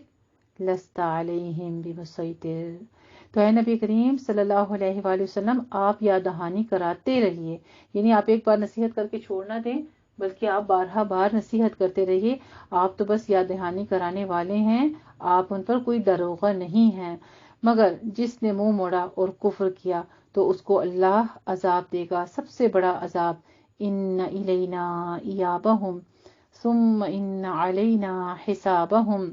لست علیہم بمسیطر، تو اے نبی کریم صلی اللہ علیہ وآلہ وسلم آپ یاد دہانی کراتے رہیے، یعنی آپ ایک بار نصیحت کر کے چھوڑ نہ دیں بلکہ آپ بارہا بار نصیحت کرتے رہیے۔ آپ تو بس یاد دہانی کرانے والے ہیں، آپ ان پر کوئی داروغہ نہیں ہیں، مگر جس نے منہ موڑا اور کفر کیا تو اس کو اللہ عذاب دے گا، سب سے بڑا عذاب۔ ان الینا ایابہم ثم ان علینا حسابہم،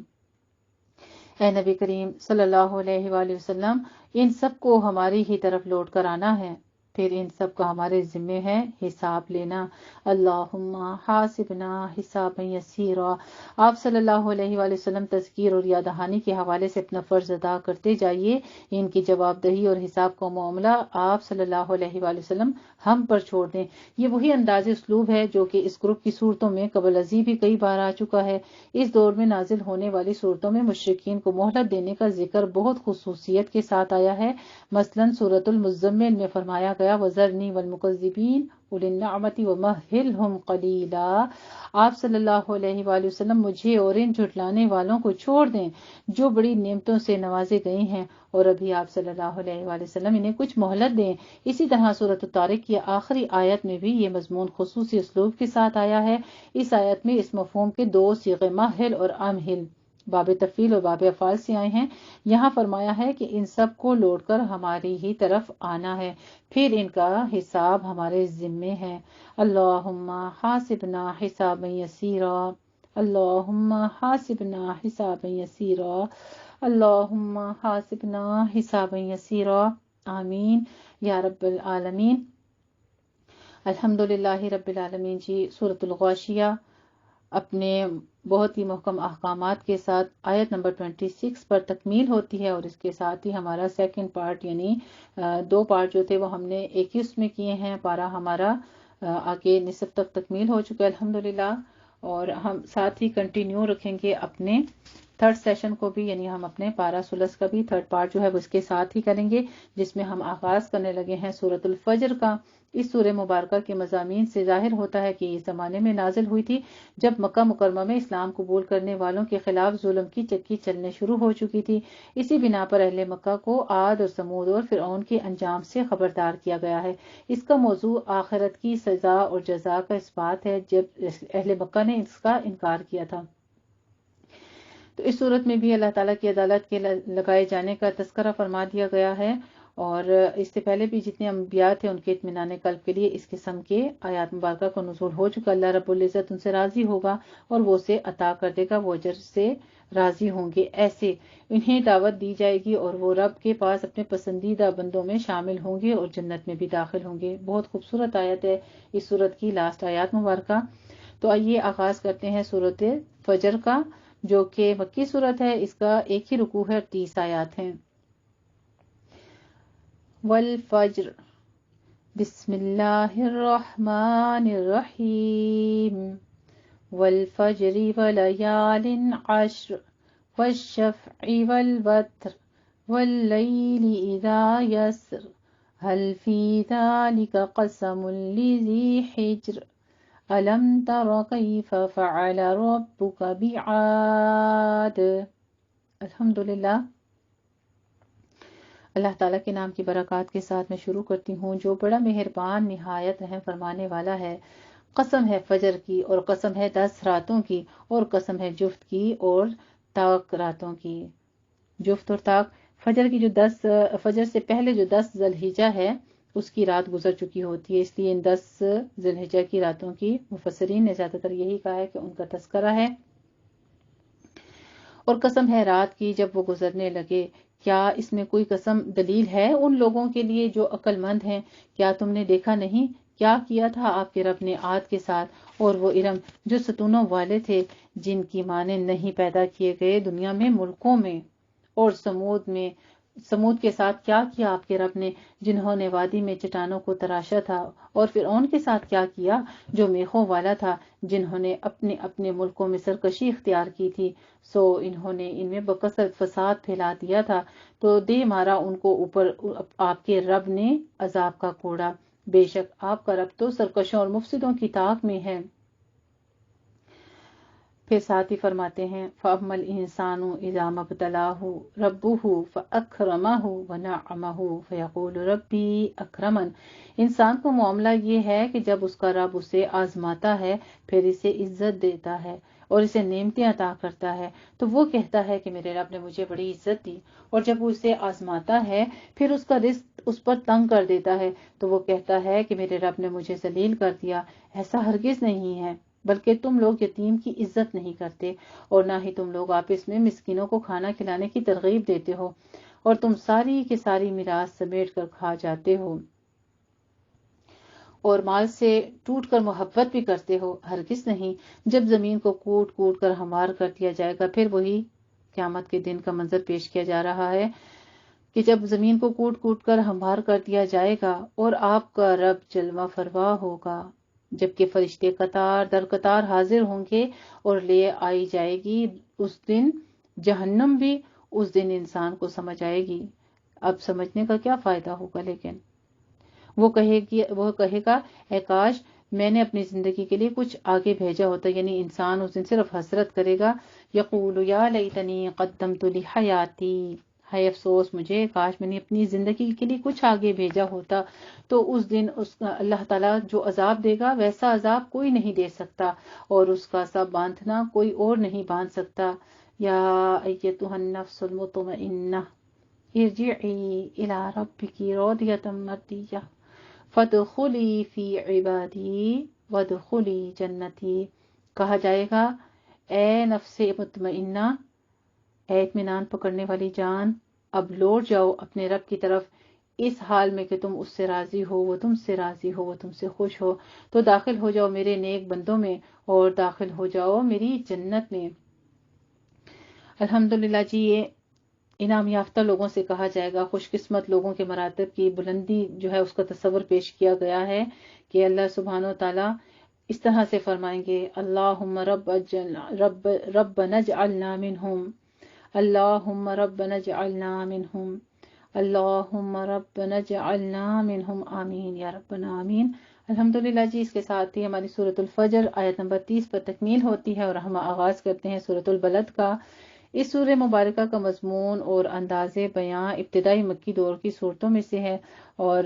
اے نبی کریم صلی اللہ علیہ وآلہ وسلم ان سب کو ہماری ہی طرف لوٹ کر آنا ہے، پھر ان سب کا ہمارے ذمے ہے حساب لینا۔ اللہم حاسبنا حسابا یسیرا، آپ صلی اللہ علیہ وآلہ وسلم تذکیر اور یاد دہانی کے حوالے سے اپنا فرض ادا کرتے جائیے، ان کی جواب دہی اور حساب کا معاملہ آپ صلی اللہ علیہ وآلہ وسلم ہم پر چھوڑ دیں۔ یہ وہی انداز اسلوب ہے جو کہ اس گروپ کی صورتوں میں قبل ازیں بھی کئی بار آ چکا ہے۔ اس دور میں نازل ہونے والی صورتوں میں مشرکین کو مہلت دینے کا ذکر بہت خصوصیت کے ساتھ آیا ہے۔ مثلاً سورۃ المزمل میں فرمایا گیا وَذَرْنِي وَالْمُكَذِّبِينَ أُولِي النَّعْمَةِ وَمَهِّلْهُمْ قَلِيلًا، آپ صلی اللہ علیہ وآلہ وسلم مجھے اور ان جھٹلانے والوں کو چھوڑ دیں جو بڑی نعمتوں سے نوازے گئے ہیں، اور ابھی آپ صلی اللہ علیہ وآلہ وسلم انہیں کچھ مہلت دیں۔ اسی طرح سورۃ الطارق کی آخری آیت میں بھی یہ مضمون خصوصی اسلوب کے ساتھ آیا ہے۔ اس آیت میں اس مفہوم کے دو صیغے مہل اور امہل باب تفعیل اور باب افعال سے آئے ہیں۔ یہاں فرمایا ہے کہ ان سب کو لوٹ کر ہماری ہی طرف آنا ہے، پھر ان کا حساب ہمارے ذمے ہے۔ اللہم حاسبنا حسابا یسیرا، اللہم حاسبنا حسابا یسیرا، اللہم حاسبنا حسابا یسیرا، آمین یا رب العالمین۔ الحمدللہ رب العالمین جی، سورۃ الغاشیہ اپنے بہت ہی محکم احکامات کے ساتھ آیت نمبر 26 پر تکمیل ہوتی ہے، اور اس کے ساتھ ہی ہمارا سیکنڈ پارٹ یعنی دو پارٹ جو تھے وہ ہم نے ایک ہی اس میں کیے ہیں۔ پارا ہمارا آگے نصف تک تکمیل ہو چکا ہے الحمدللہ، اور ہم ساتھ ہی کنٹینیو رکھیں گے اپنے تھرڈ سیشن کو بھی، یعنی ہم اپنے پارا ثلث کا بھی تھرڈ پارٹ جو ہے وہ اس کے ساتھ ہی کریں گے، جس میں ہم آغاز کرنے لگے ہیں سورۃ الفجر کا۔ اس سورہ مبارکہ کے مضامین سے ظاہر ہوتا ہے کہ اس زمانے میں نازل ہوئی تھی جب مکہ مکرمہ میں اسلام قبول کرنے والوں کے خلاف ظلم کی چکی چلنے شروع ہو چکی تھی۔ اسی بنا پر اہل مکہ کو عاد اور سمود اور فرعون کے انجام سے خبردار کیا گیا ہے۔ اس کا موضوع آخرت کی سزا اور جزا کا اثبات ہے، جب اہل مکہ نے اس کا انکار کیا تھا۔ تو اس صورت میں بھی اللہ تعالیٰ کی عدالت کے لگائے جانے کا تذکرہ فرما دیا گیا ہے، اور اس سے پہلے بھی جتنے انبیاء تھے ان کے اطمینان قلب کے لیے اس قسم کے آیات مبارکہ کا نزول ہو چکا۔ اللہ رب العزت ان سے راضی ہوگا اور وہ اسے عطا کر دے گا، وہ اجر سے راضی ہوں گے۔ ایسے انہیں دعوت دی جائے گی اور وہ رب کے پاس اپنے پسندیدہ بندوں میں شامل ہوں گے اور جنت میں بھی داخل ہوں گے۔ بہت خوبصورت آیت ہے اس سورت کی لاسٹ آیات مبارکہ۔ تو آئیے آغاز کرتے ہیں سورت فجر کا، جو کہ مکی سورت ہے، اس کا ایک ہی رکوع ہے اور 30 آیات ہیں۔ والفجر بسم اللہ الرحمن الرحیم، والفجر وليال عشر، والشفع والوتر، واللیل اذا یسر، هل فی ذلک قسم لذی حجر، ألم تر كيف فعل ربك بعاد۔ الحمدللہ، اللہ تعالیٰ کے نام کی برکات کے ساتھ میں شروع کرتی ہوں جو بڑا مہربان نہایت رحم فرمانے والا ہے۔ قسم ہے فجر کی، اور قسم ہے 10 راتوں کی، اور قسم ہے جفت کی اور طاق راتوں کی۔ جفت اور طاق، فجر کی جو 10 فجر سے پہلے جو 10 ذی الحجہ ہے اس کی رات گزر چکی ہوتی ہے، اس لیے ان 10 ذی الحجہ کی راتوں کی مفسرین نے زیادہ تر یہی کہا ہے کہ ان کا تذکرہ ہے۔ اور قسم ہے رات کی جب وہ گزرنے لگے، کیا اس میں کوئی قسم دلیل ہے ان لوگوں کے لیے جو عقل مند ہیں؟ کیا تم نے دیکھا نہیں کیا کیا تھا آپ کے رب نے عاد کے ساتھ، اور وہ ارم جو ستونوں والے تھے جن کی مانیں نہیں پیدا کیے گئے دنیا میں ملکوں میں، اور سمود کے ساتھ کیا کیا آپ کے رب نے جنہوں نے وادی میں چٹانوں کو تراشا تھا، اور فرعون کے ساتھ کیا کیا جو میخوں والا تھا جنہوں نے اپنے اپنے ملکوں میں سرکشی اختیار کی تھی، سو انہوں نے ان میں بکثرت فساد پھیلا دیا تھا، تو دے مارا ان کو اوپر آپ کے رب نے عذاب کا کوڑا، بے شک آپ کا رب تو سرکشوں اور مفسدوں کی طاق میں ہے۔ پھر ساتھ ہی فرماتے ہیں فَأَمَّا الْإِنسَانُ إِذَا مَا ابْتَلَاهُ رَبُّهُ فَأَكْرَمَهُ وَنَعَّمَهُ فَيَقُولُ رَبِّي أَكْرَمَنِ۔ انسان کا معاملہ یہ ہے کہ جب اس کا رب اسے آزماتا ہے، پھر اسے عزت دیتا ہے اور اسے نعمتیں عطا کرتا ہے، تو وہ کہتا ہے کہ میرے رب نے مجھے بڑی عزت دی۔ اور جب وہ اسے آزماتا ہے، پھر اس کا رزق اس پر تنگ کر دیتا ہے، تو وہ کہتا ہے کہ میرے رب نے مجھے ذلیل کر دیا۔ ایسا ہرگز نہیں ہے، بلکہ تم لوگ یتیم کی عزت نہیں کرتے، اور نہ ہی تم لوگ آپس میں مسکینوں کو کھانا کھلانے کی ترغیب دیتے ہو، اور تم ساری کی ساری میراث سمیٹ کر کھا جاتے ہو، اور مال سے ٹوٹ کر محبت بھی کرتے ہو۔ ہرگز نہیں، جب زمین کو کوٹ کوٹ کر ہموار کر دیا جائے گا، پھر وہی قیامت کے دن کا منظر پیش کیا جا رہا ہے کہ جب زمین کو کوٹ کوٹ کر ہموار کر دیا جائے گا اور آپ کا رب جلوہ فرما ہوگا، جبکہ فرشتے قطار در قطار حاضر ہوں گے اور لے آئی جائے گی اس دن جہنم بھی، اس دن انسان کو سمجھ آئے گی۔ اب سمجھنے کا کیا فائدہ ہوگا، لیکن وہ کہے گا اے کاش میں نے اپنی زندگی کے لیے کچھ آگے بھیجا ہوتا، یعنی انسان اس دن صرف حسرت کرے گا، یقول یا لیتنی قدمت لحیاتی، ہے افسوس مجھے، کاش میں نے اپنی زندگی کے لیے کچھ آگے بھیجا ہوتا۔ تو اس دن اللہ تعالیٰ جو عذاب دے گا ویسا عذاب کوئی نہیں دے سکتا، اور اس کا سب باندھنا کوئی اور نہیں باندھ سکتا۔ یا ایتھا النفس المطمئنہ ارجعی الی ربک راضیۃ مرضیہ فادخلی فی عبادی وادخلی جنتی۔ کہا جائے گا اے نفس مطمئنہ، اے اطمینان پکڑنے والی جان، اب لوٹ جاؤ اپنے رب کی طرف، اس حال میں کہ تم اس سے راضی ہو، وہ تم سے راضی ہو، وہ تم سے خوش ہو، تو داخل ہو جاؤ میرے نیک بندوں میں اور داخل ہو جاؤ میری جنت میں۔ الحمدللہ جی، یہ انعام یافتہ لوگوں سے کہا جائے گا، خوش قسمت لوگوں کے مراتب کی بلندی جو ہے اس کا تصور پیش کیا گیا ہے کہ اللہ سبحانہ و تعالیٰ اس طرح سے فرمائیں گے اللہم ربنا اجعلنا منہم، اللہم ربنا اجعلنا منہم، اللہم ربنا اجعلنا منہم، آمین یا ربنا آمین۔ الحمدللہ جی، اس کے ساتھ ہی ہماری سورۃ الفجر آیت نمبر 30 پر تکمیل ہوتی ہے، اور ہم آغاز کرتے ہیں سورۃ البلد کا۔ اس سورہ مبارکہ کا مضمون اور انداز بیاں ابتدائی مکی دور کی صورتوں میں سے ہے، اور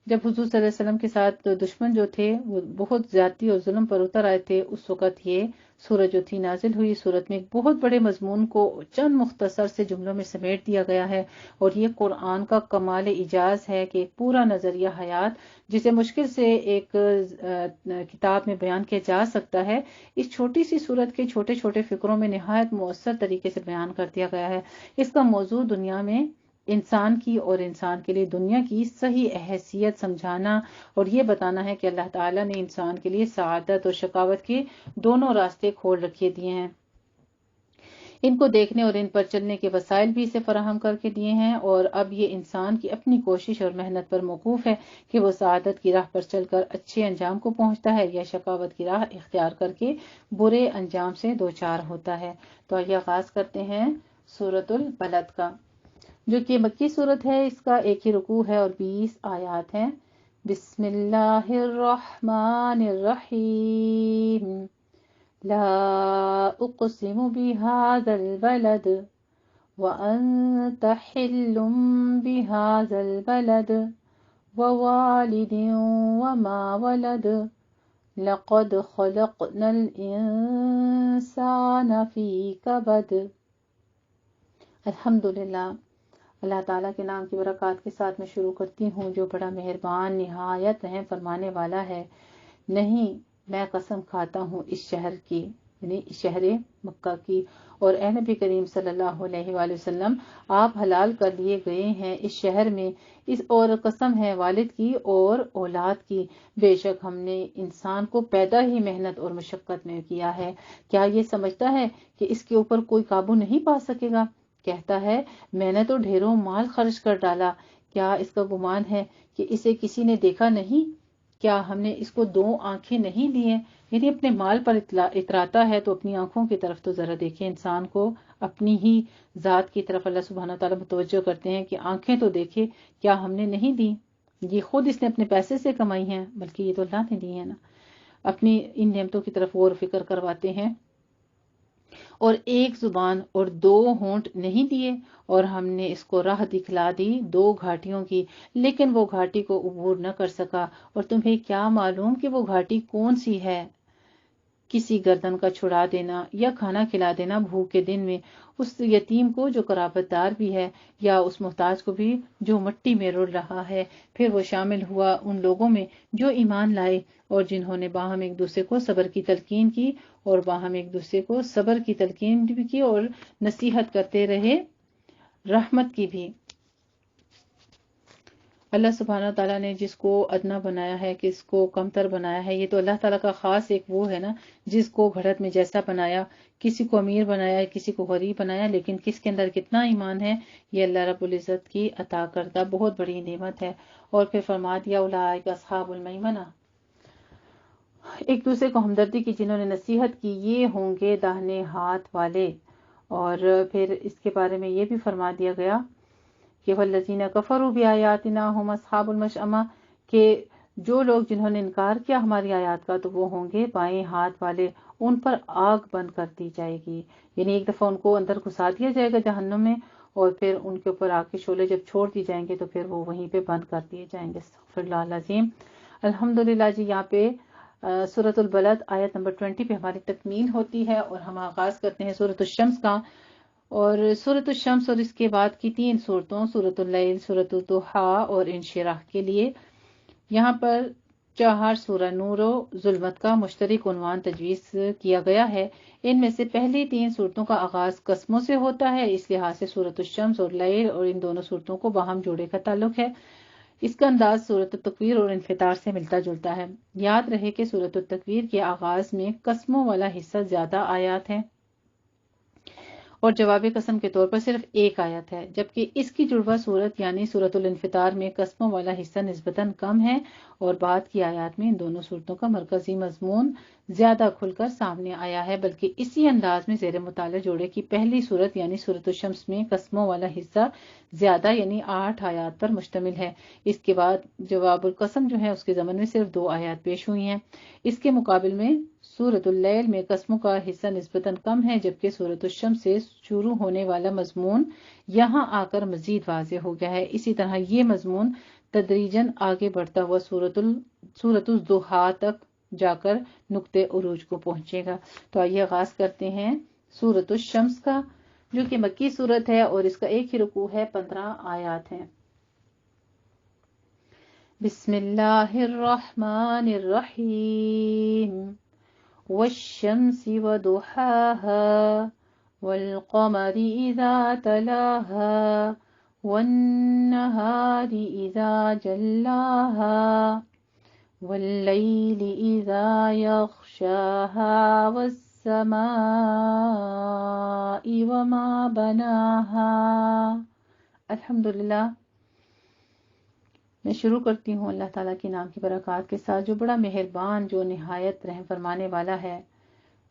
جب حضور صلی اللہ علیہ وسلم کے ساتھ دشمن جو تھے وہ بہت زیادتی اور ظلم پر اتر آئے تھے، اس وقت یہ سورت جو تھی نازل ہوئی۔ سورت میں ایک بہت بڑے مضمون کو چند مختصر سے جملوں میں سمیٹ دیا گیا ہے، اور یہ قرآن کا کمال اعجاز ہے کہ ایک پورا نظریہ حیات جسے مشکل سے ایک کتاب میں بیان کیا جا سکتا ہے، اس چھوٹی سی سورت کے چھوٹے چھوٹے فقروں میں نہایت مؤثر طریقے سے بیان کر دیا گیا ہے۔ اس کا موضوع دنیا میں انسان کی اور انسان کے لیے دنیا کی صحیح حیثیت سمجھانا، اور یہ بتانا ہے کہ اللہ تعالیٰ نے انسان کے لیے سعادت اور شقاوت کے دونوں راستے کھول رکھے دیے ہیں، ان کو دیکھنے اور ان پر چلنے کے وسائل بھی اسے فراہم کر کے دیے ہیں، اور اب یہ انسان کی اپنی کوشش اور محنت پر موقوف ہے کہ وہ سعادت کی راہ پر چل کر اچھے انجام کو پہنچتا ہے یا شقاوت کی راہ اختیار کر کے برے انجام سے دوچار ہوتا ہے۔ تو آئیے آغاز کرتے ہیں سورۃ البلد کا، جو کہ مکی صورت ہے۔ اس کا ایک ہی رکوع ہے اور 20 آیات ہیں۔ بسم اللہ الرحمن الرحیم، لا اقسم بهذا البلد وانت حل بهذا البلد ووالد وما ولد لقد خلقنا الانسان في كبد۔ الحمدللہ، اللہ تعالیٰ کے نام کی برکات کے ساتھ میں شروع کرتی ہوں جو بڑا مہربان نہایت رحم فرمانے والا ہے۔ نہیں، میں قسم کھاتا ہوں اس شہر کی، یعنی شہر مکہ کی، اور اے نبی کریم صلی اللہ علیہ وآلہ وسلم آپ حلال کر لیے گئے ہیں اس شہر میں، اور قسم ہے والد کی اور اولاد کی، بے شک ہم نے انسان کو پیدا ہی محنت اور مشقت میں کیا ہے۔ کیا یہ سمجھتا ہے کہ اس کے اوپر کوئی قابو نہیں پا سکے گا؟ کہتا ہے میں نے تو ڈھیروں مال خرچ کر ڈالا، کیا اس کا گمان ہے کہ اسے کسی نے دیکھا نہیں؟ کیا ہم نے اس کو 2 آنکھیں نہیں دی ہیں؟ یعنی اپنے مال پر اتراتا ہے تو اپنی آنکھوں کی طرف تو ذرا دیکھیں، انسان کو اپنی ہی ذات کی طرف اللہ سبحانہ تعالیٰ متوجہ کرتے ہیں کہ آنکھیں تو دیکھے، کیا ہم نے نہیں دی؟ یہ خود اس نے اپنے پیسے سے کمائی ہیں، بلکہ یہ تو اللہ نے دی ہے نا۔ اپنی ان نعمتوں کی طرف غور و فکر کرواتے ہیں۔ اور ایک زبان اور 2 ہونٹ نہیں دیے، اور ہم نے اس کو راہ دکھلا دی 2 گھاٹیوں کی، لیکن وہ گھاٹی کو عبور نہ کر سکا۔ اور تمہیں کیا معلوم کہ وہ گھاٹی کون سی ہے؟ کسی گردن کا چھڑا دینا یا کھانا کھلا دینا بھوک کے دن میں اس یتیم کو جو قرابت دار بھی ہے، یا اس محتاج کو بھی جو مٹی میں رل رہا ہے۔ پھر وہ شامل ہوا ان لوگوں میں جو ایمان لائے اور جنہوں نے باہم ایک دوسرے کو صبر کی تلقین کی، اور باہم ایک دوسرے کو صبر کی تلقین بھی کی اور نصیحت کرتے رہے، رحمت کی بھی۔ اللہ سبحانہ تعالیٰ نے جس کو ادنا بنایا ہے، کس کو کمتر بنایا ہے، یہ تو اللہ تعالیٰ کا خاص ایک وہ ہے نا، جس کو گھڑت میں جیسا بنایا، کسی کو امیر بنایا، کسی کو غریب بنایا، لیکن کس کے اندر کتنا ایمان ہے، یہ اللہ رب العزت کی عطا کردہ بہت بڑی نعمت ہے۔ اور پھر فرما دیا اولئک اصحاب المیمنہ، ایک دوسرے کو ہمدردی کی، جنہوں نے نصیحت کی، یہ ہوں گے داہنے ہاتھ والے۔ اور پھر اس کے بارے میں یہ بھی فرما دیا گیا کہ والذین کفروا بآیاتنا هم اصحاب المشأمہ، کہ جو لوگ جنہوں نے انکار کیا ہماری آیات کا تو وہ ہوں گے بائیں ہاتھ والے، ان پر آگ بند کر دی جائے گی، یعنی ایک دفعہ ان کو اندر گھسا دیا جائے گا جہنم میں، اور پھر ان کے اوپر آگ کے شعلے جب چھوڑ دی جائیں گے تو پھر وہ وہیں پہ بند کر دیے جائیں گے۔ استغفر اللہ العظیم۔ الحمدللہ جی، یہاں پہ سورۃ البلد آیت نمبر 20 پہ ہماری تکمیل ہوتی ہے، اور ہم آغاز کرتے ہیں سورۃ الشمس کا۔ اور سورۃ الشمس اور اس کے بعد کی 3 صورتوں، سورۃ اللیل، سورۃ الضحیٰ اور انشراح کے لیے یہاں پر 4 سورہ نور و ظلمت کا مشترک عنوان تجویز کیا گیا ہے۔ ان میں سے پہلی 3 صورتوں کا آغاز قسموں سے ہوتا ہے، اس لحاظ سے سورۃ الشمس اور لیل اور ان دونوں صورتوں کو باہم جوڑے کا تعلق ہے۔ اس کا انداز سورۃ التکویر اور انفطار سے ملتا جلتا ہے۔ یاد رہے کہ سورۃ التکویر کے آغاز میں قسموں والا حصہ زیادہ آیات ہیں، اور جواب قسم کے طور پر صرف 1 آیت ہے، جبکہ اس کی جڑواں صورت یعنی سورۃ الانفطار میں قسموں والا حصہ نسبتاً کم ہے، اور بعد کی آیات میں ان دونوں صورتوں کا مرکزی مضمون زیادہ کھل کر سامنے آیا ہے، بلکہ اسی انداز میں زیر مطالعہ جوڑے کی پہلی صورت یعنی سورۃ الشمس میں قسموں والا حصہ زیادہ یعنی 8 آیات پر مشتمل ہے۔ اس کے بعد جواب القسم جو ہے اس کے ضمن میں صرف 2 آیات پیش ہوئی ہیں۔ اس کے مقابل میں سورۃ اللیل میں قسموں کا حصہ نسبتاً کم ہے، جبکہ سورۃ الشمس سے شروع ہونے والا مضمون یہاں آ کر مزید واضح ہو گیا ہے۔ اسی طرح یہ مضمون تدریجاً آگے بڑھتا ہوا سورۃ الضحیٰ تک جا کر نقطۂ عروج کو پہنچے گا۔ تو آئیے آغاز کرتے ہیں سورۃ الشمس کا، جو کہ مکی سورت ہے اور اس کا ایک ہی رکوع ہے، 15 آیات ہیں۔ بسم اللہ الرحمن الرحیم، والشمس وضحاها والقمر إذا تلاها والنهار إذا جلاها والليل إذا يغشاها والسماء وما بناها۔ الحمدللہ، میں شروع کرتی ہوں اللہ تعالیٰ کے نام کی برکات کے ساتھ، جو بڑا مہربان، جو نہایت رحم فرمانے والا ہے۔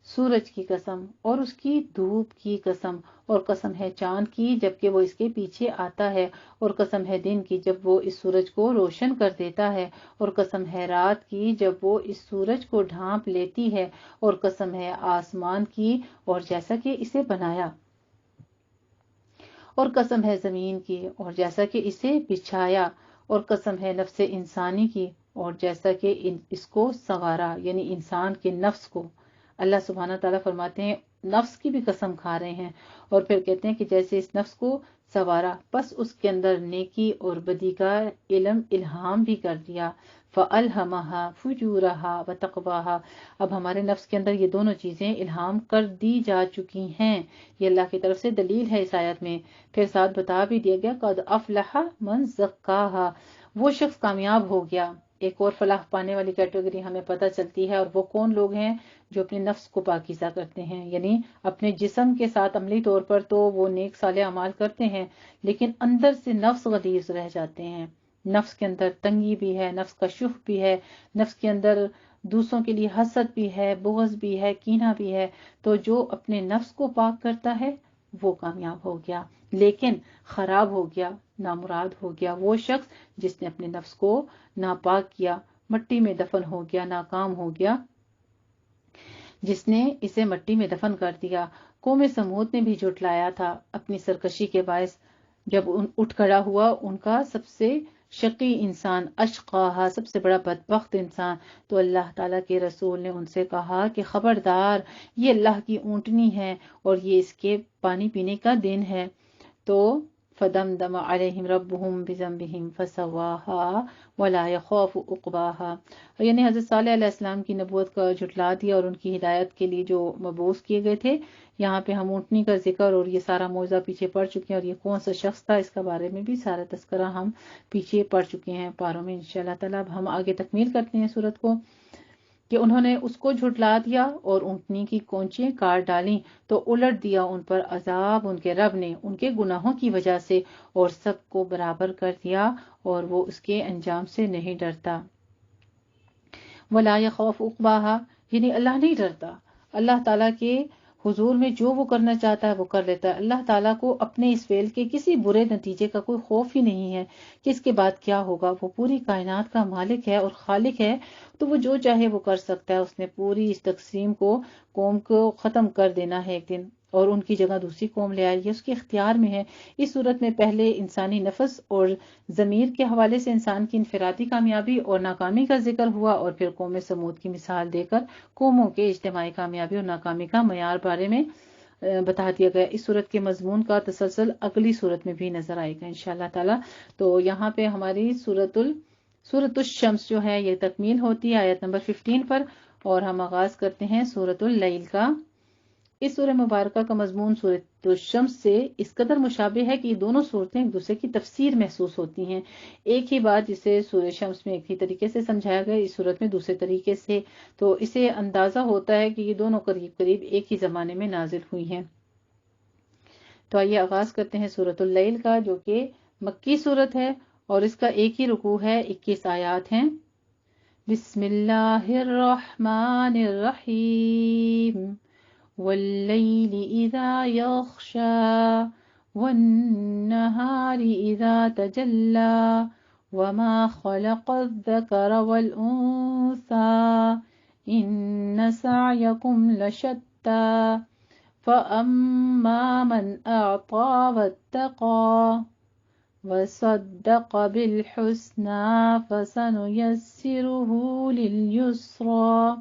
سورج کی قسم اور اس کی دھوپ کی قسم، اور قسم ہے چاند کی جبکہ وہ اس کے پیچھے آتا ہے، اور قسم ہے دن کی جب وہ اس سورج کو روشن کر دیتا ہے، اور قسم ہے رات کی جب وہ اس سورج کو ڈھانپ لیتی ہے، اور قسم ہے آسمان کی اور جیسا کہ اسے بنایا، اور قسم ہے زمین کی اور جیسا کہ اسے بچھایا، اور قسم ہے نفس انسانی کی اور جیسا کہ اس کو سنوارا، یعنی انسان کے نفس کو۔ اللہ سبحانہ تعالیٰ فرماتے ہیں نفس کی بھی قسم کھا رہے ہیں، اور پھر کہتے ہیں کہ جیسے اس نفس کو سنوارا، پس اس کے اندر نیکی اور بدی کا علم الہام بھی کر دیا۔ فَأَلْهَمَهَا فُجُورَهَا وَتَقْوَاهَا، اب ہمارے نفس کے اندر یہ دونوں چیزیں الہام کر دی جا چکی ہیں، یہ اللہ کی طرف سے دلیل ہے اس آیت میں۔ پھر ساتھ بتا بھی دیا گیا قَدْ أَفْلَحَ مَنْ زَكَّاهَا، وہ شخص کامیاب ہو گیا۔ ایک اور فلاح پانے والی کیٹیگری ہمیں پتہ چلتی ہے، اور وہ کون لوگ ہیں؟ جو اپنے نفس کو پاکیزہ کرتے ہیں، یعنی اپنے جسم کے ساتھ عملی طور پر تو وہ نیک صالح اعمال کرتے ہیں، لیکن اندر سے نفس غلیظ رہ جاتے ہیں۔ نفس کے اندر تنگی بھی ہے، نفس کا شح بھی ہے، نفس کے اندر دوسروں کے لیے حسد بھی ہے، بغض بھی ہے، کینہ بھی ہے۔ تو جو اپنے نفس کو پاک کرتا ہے وہ کامیاب ہو گیا، لیکن خراب ہو گیا نامراد ہو گیا، وہ شخص جس نے اپنے نفس کو ناپاک کیا، مٹی میں دفن ہو گیا، ناکام ہو گیا، جس نے اسے مٹی میں دفن کر دیا۔ قوم سمود نے بھی جھٹلایا تھا اپنی سرکشی کے باعث، جب اٹھ کھڑا ہوا ان کا سب سے شقی انسان، اشقاہا، سب سے بڑا بدبخت انسان، تو اللہ تعالیٰ کے رسول نے ان سے کہا کہ خبردار، یہ اللہ کی اونٹنی ہے اور یہ اس کے پانی پینے کا دن ہے۔ تو فدمدم علیہم ربہم بذنبہم فسواہا ولا یخاف عقباہا، یعنی حضرت صالح علیہ السلام کی نبوت کا جھٹلا دیا اور ان کی ہدایت کے لیے جو مبعوث کیے گئے تھے۔ یہاں پہ ہم اونٹنی کا ذکر اور یہ سارا موضوع پیچھے پڑ چکے ہیں، اور یہ کون سا شخص تھا اس کا بارے میں بھی سارا تذکرہ ہم پیچھے پڑ چکے ہیں پاروں میں انشاءاللہ تعالیٰ۔ اب ہم آگے تکمیل کرتے ہیں سورت کو، کہ انہوں نے اس کو جھٹلا دیا اور اونٹنی کی کونچیں کاٹ ڈالیں تو الٹ دیا ان پر عذاب ان کے رب نے ان کے گناہوں کی وجہ سے، اور سب کو برابر کر دیا اور وہ اس کے انجام سے نہیں ڈرتا۔ ولا یخاف عقباہا، یعنی اللہ نہیں ڈرتا، اللہ تعالیٰ کے حضور میں جو وہ کرنا چاہتا ہے وہ کر لیتا ہے۔ اللہ تعالیٰ کو اپنے اس فعل کے کسی برے نتیجے کا کوئی خوف ہی نہیں ہے کہ اس کے بعد کیا ہوگا۔ وہ پوری کائنات کا مالک ہے اور خالق ہے، تو وہ جو چاہے وہ کر سکتا ہے۔ اس نے پوری اس تقسیم کو، قوم کو ختم کر دینا ہے ایک دن، اور ان کی جگہ دوسری قوم لے آئی ہے، اس کے اختیار میں ہے۔ اس صورت میں پہلے انسانی نفس اور ضمیر کے حوالے سے انسان کی انفرادی کامیابی اور ناکامی کا ذکر ہوا، اور پھر قوم سمود کی مثال دے کر قوموں کے اجتماعی کامیابی اور ناکامی کا معیار بارے میں بتا دیا گیا۔ اس صورت کے مضمون کا تسلسل اگلی صورت میں بھی نظر آئے گا انشاءاللہ تعالی۔ تو یہاں پہ ہماری سورۃ الشمس جو ہے یہ تکمیل ہوتی ہے آیت نمبر 15 پر، اور ہم آغاز کرتے ہیں سورۃ اللیل کا۔ اس سورہ مبارکہ کا مضمون سورۃ الشمس سے اس قدر مشابہ ہے کہ یہ دونوں صورتیں ایک دوسرے کی تفسیر محسوس ہوتی ہیں۔ ایک ہی بات جسے سورہ شمس میں ایک ہی طریقے سے سمجھایا گیا، اس صورت میں دوسرے طریقے سے، تو اسے اندازہ ہوتا ہے کہ یہ دونوں قریب قریب ایک ہی زمانے میں نازل ہوئی ہیں۔ تو آئیے آغاز کرتے ہیں سورۃ اللیل کا، جو کہ مکی صورت ہے اور اس کا ایک ہی رکوع ہے، 21 آیات ہیں۔ بسم اللہ الرحمن الرحیم واللیل اذا یغشا والنہار اذا تجلی وما خلق الذکر والانثى ان سعیکم لشتی فأما من اعطى واتقى وصدق بالحسنى فسنيسره لليسرى۔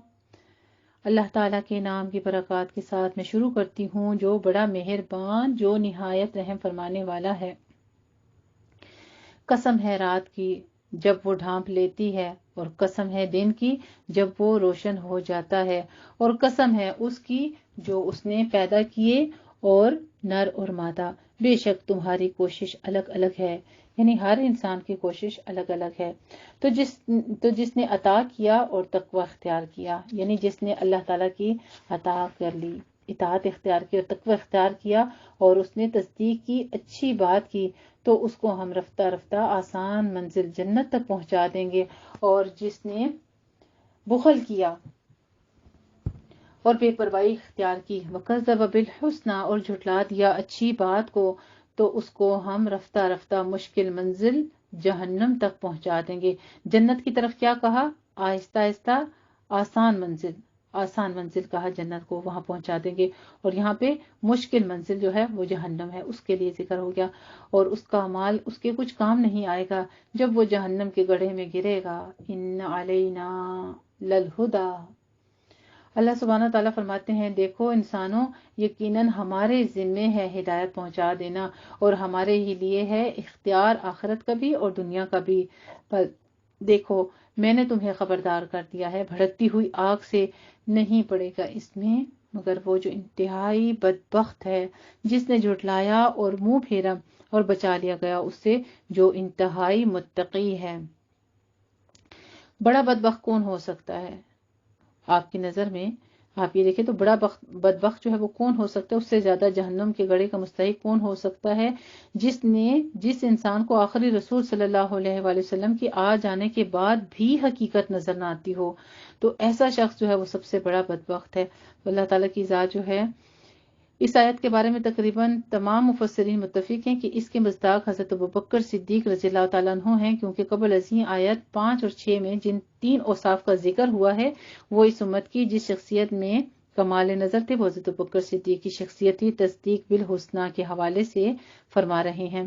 اللہ تعالیٰ کے نام کی برکات کے ساتھ میں شروع کرتی ہوں، جو بڑا مہربان، جو نہایت رحم فرمانے والا ہے۔ قسم ہے رات کی جب وہ ڈھانپ لیتی ہے، اور قسم ہے دن کی جب وہ روشن ہو جاتا ہے، اور قسم ہے اس کی جو اس نے پیدا کیے، اور نر اور مادہ، بے شک تمہاری کوشش الگ الگ ہے، یعنی ہر انسان کی کوشش الگ الگ ہے۔ تو جس نے عطا کیا اور تقوی اختیار کیا، یعنی جس نے اللہ تعالیٰ کی عطا کر لی، اطاعت اختیار کی اور تقوی اختیار کیا، اور اس نے تصدیق کی، اچھی بات کی، تو اس کو ہم رفتہ رفتہ آسان منزل جنت تک پہنچا دیں گے۔ اور جس نے بخل کیا اور بے پرواہی اختیار کی، وَكَذَّبَ بِالْحُسْنَى، اور جھٹلا دیا اچھی بات کو، تو اس کو ہم رفتہ رفتہ مشکل منزل جہنم تک پہنچا دیں گے۔ جنت کی طرف کیا کہا؟ آہستہ آہستہ آسان منزل کہا، جنت کو وہاں پہنچا دیں گے، اور یہاں پہ مشکل منزل جو ہے وہ جہنم ہے، اس کے لیے ذکر ہو گیا، اور اس کا مال اس کے کچھ کام نہیں آئے گا جب وہ جہنم کے گڑھے میں گرے گا۔ ان علینا للہدی، اللہ سبحانہ تعالیٰ فرماتے ہیں، دیکھو انسانوں، یقیناً ہمارے ذمے ہے ہدایت پہنچا دینا، اور ہمارے ہی لیے ہے اختیار آخرت کا بھی اور دنیا کا بھی۔ پر دیکھو میں نے تمہیں خبردار کر دیا ہے، بھڑکتی ہوئی آگ سے نہیں پڑے گا اس میں مگر وہ جو انتہائی بدبخت ہے، جس نے جھٹلایا اور منہ پھیرا، اور بچا لیا گیا اس سے جو انتہائی متقی ہے۔ بڑا بدبخت کون ہو سکتا ہے آپ کی نظر میں؟ آپ یہ دیکھیں تو بڑا بدبخت جو ہے وہ کون ہو سکتا ہے؟ اس سے زیادہ جہنم کے گڑھے کا مستحق کون ہو سکتا ہے؟ جس انسان کو آخری رسول صلی اللہ علیہ وآلہ وسلم کی آ جانے کے بعد بھی حقیقت نظر نہ آتی ہو، تو ایسا شخص جو ہے وہ سب سے بڑا بدبخت ہے۔ اللہ تعالیٰ کی ذات جو ہے اس آیت کے بارے میں تقریباً تمام مفسرین متفق ہیں کہ اس کے مصداق حضرت ابوبکر صدیق رضی اللہ تعالیٰ عنہ ہیں، کیونکہ قبل ازیں آیت 5 اور 6 میں جن 3 اوصاف کا ذکر ہوا ہے وہ اس امت کی جس شخصیت میں کمال نظر تھے وہ حضرت ابوبکر صدیق کی شخصیت تھی، تصدیق بالحسنہ کے حوالے سے فرما رہے ہیں۔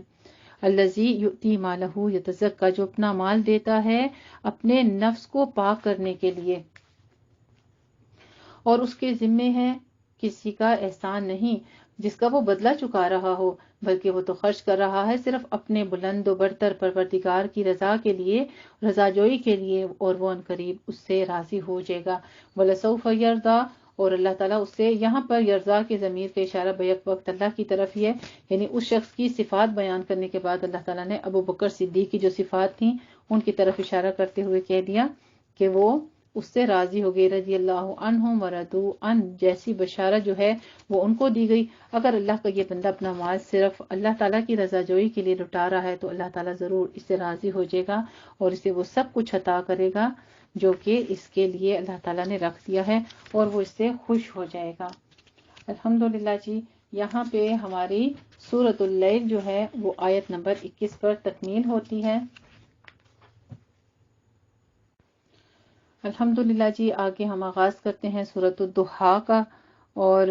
الذی یؤتی مالہ یتزکیٰ، جو اپنا مال دیتا ہے اپنے نفس کو پاک کرنے کے لیے، اور اس کے ذمے ہے کسی کا احسان نہیں جس کا وہ بدلہ چکا رہا ہو، بلکہ وہ تو خرچ کر رہا ہے صرف اپنے بلند و برتر پروردگار کی رضا کے لیے، رضا جوئی کے لیے، اور وہ عنقریب اس سے راضی ہو جائے گا۔ وَلَسَوْفَ يَرْضَىٰ، اور اللہ تعالیٰ اس سے، یہاں پر یرضا کے ضمیر کا اشارہ بیک وقت اللہ کی طرف ہی ہے، یعنی اس شخص کی صفات بیان کرنے کے بعد اللہ تعالیٰ نے ابو بکر صدیق کی جو صفات تھیں ان کی طرف اشارہ کرتے ہوئے کہہ دیا کہ وہ اس سے راضی ہو گئی، رضی اللہ عنہم ورضوا عنہ، جیسی بشارت جو ہے وہ ان کو دی گئی۔ اگر اللہ کا یہ بندہ اپنا مال صرف اللہ تعالیٰ کی رضا جوئی کے لیے لٹا رہا ہے تو اللہ تعالیٰ ضرور اس سے راضی ہو جائے گا اور اسے وہ سب کچھ عطا کرے گا جو کہ اس کے لیے اللہ تعالیٰ نے رکھ دیا ہے، اور وہ اس سے خوش ہو جائے گا۔ الحمدللہ جی، یہاں پہ ہماری سورۃ اللیل جو ہے وہ آیت نمبر 21 پر تکمیل ہوتی ہے۔ الحمدللہ جی، آگے ہم آغاز کرتے ہیں سورۃ الضحیٰ کا، اور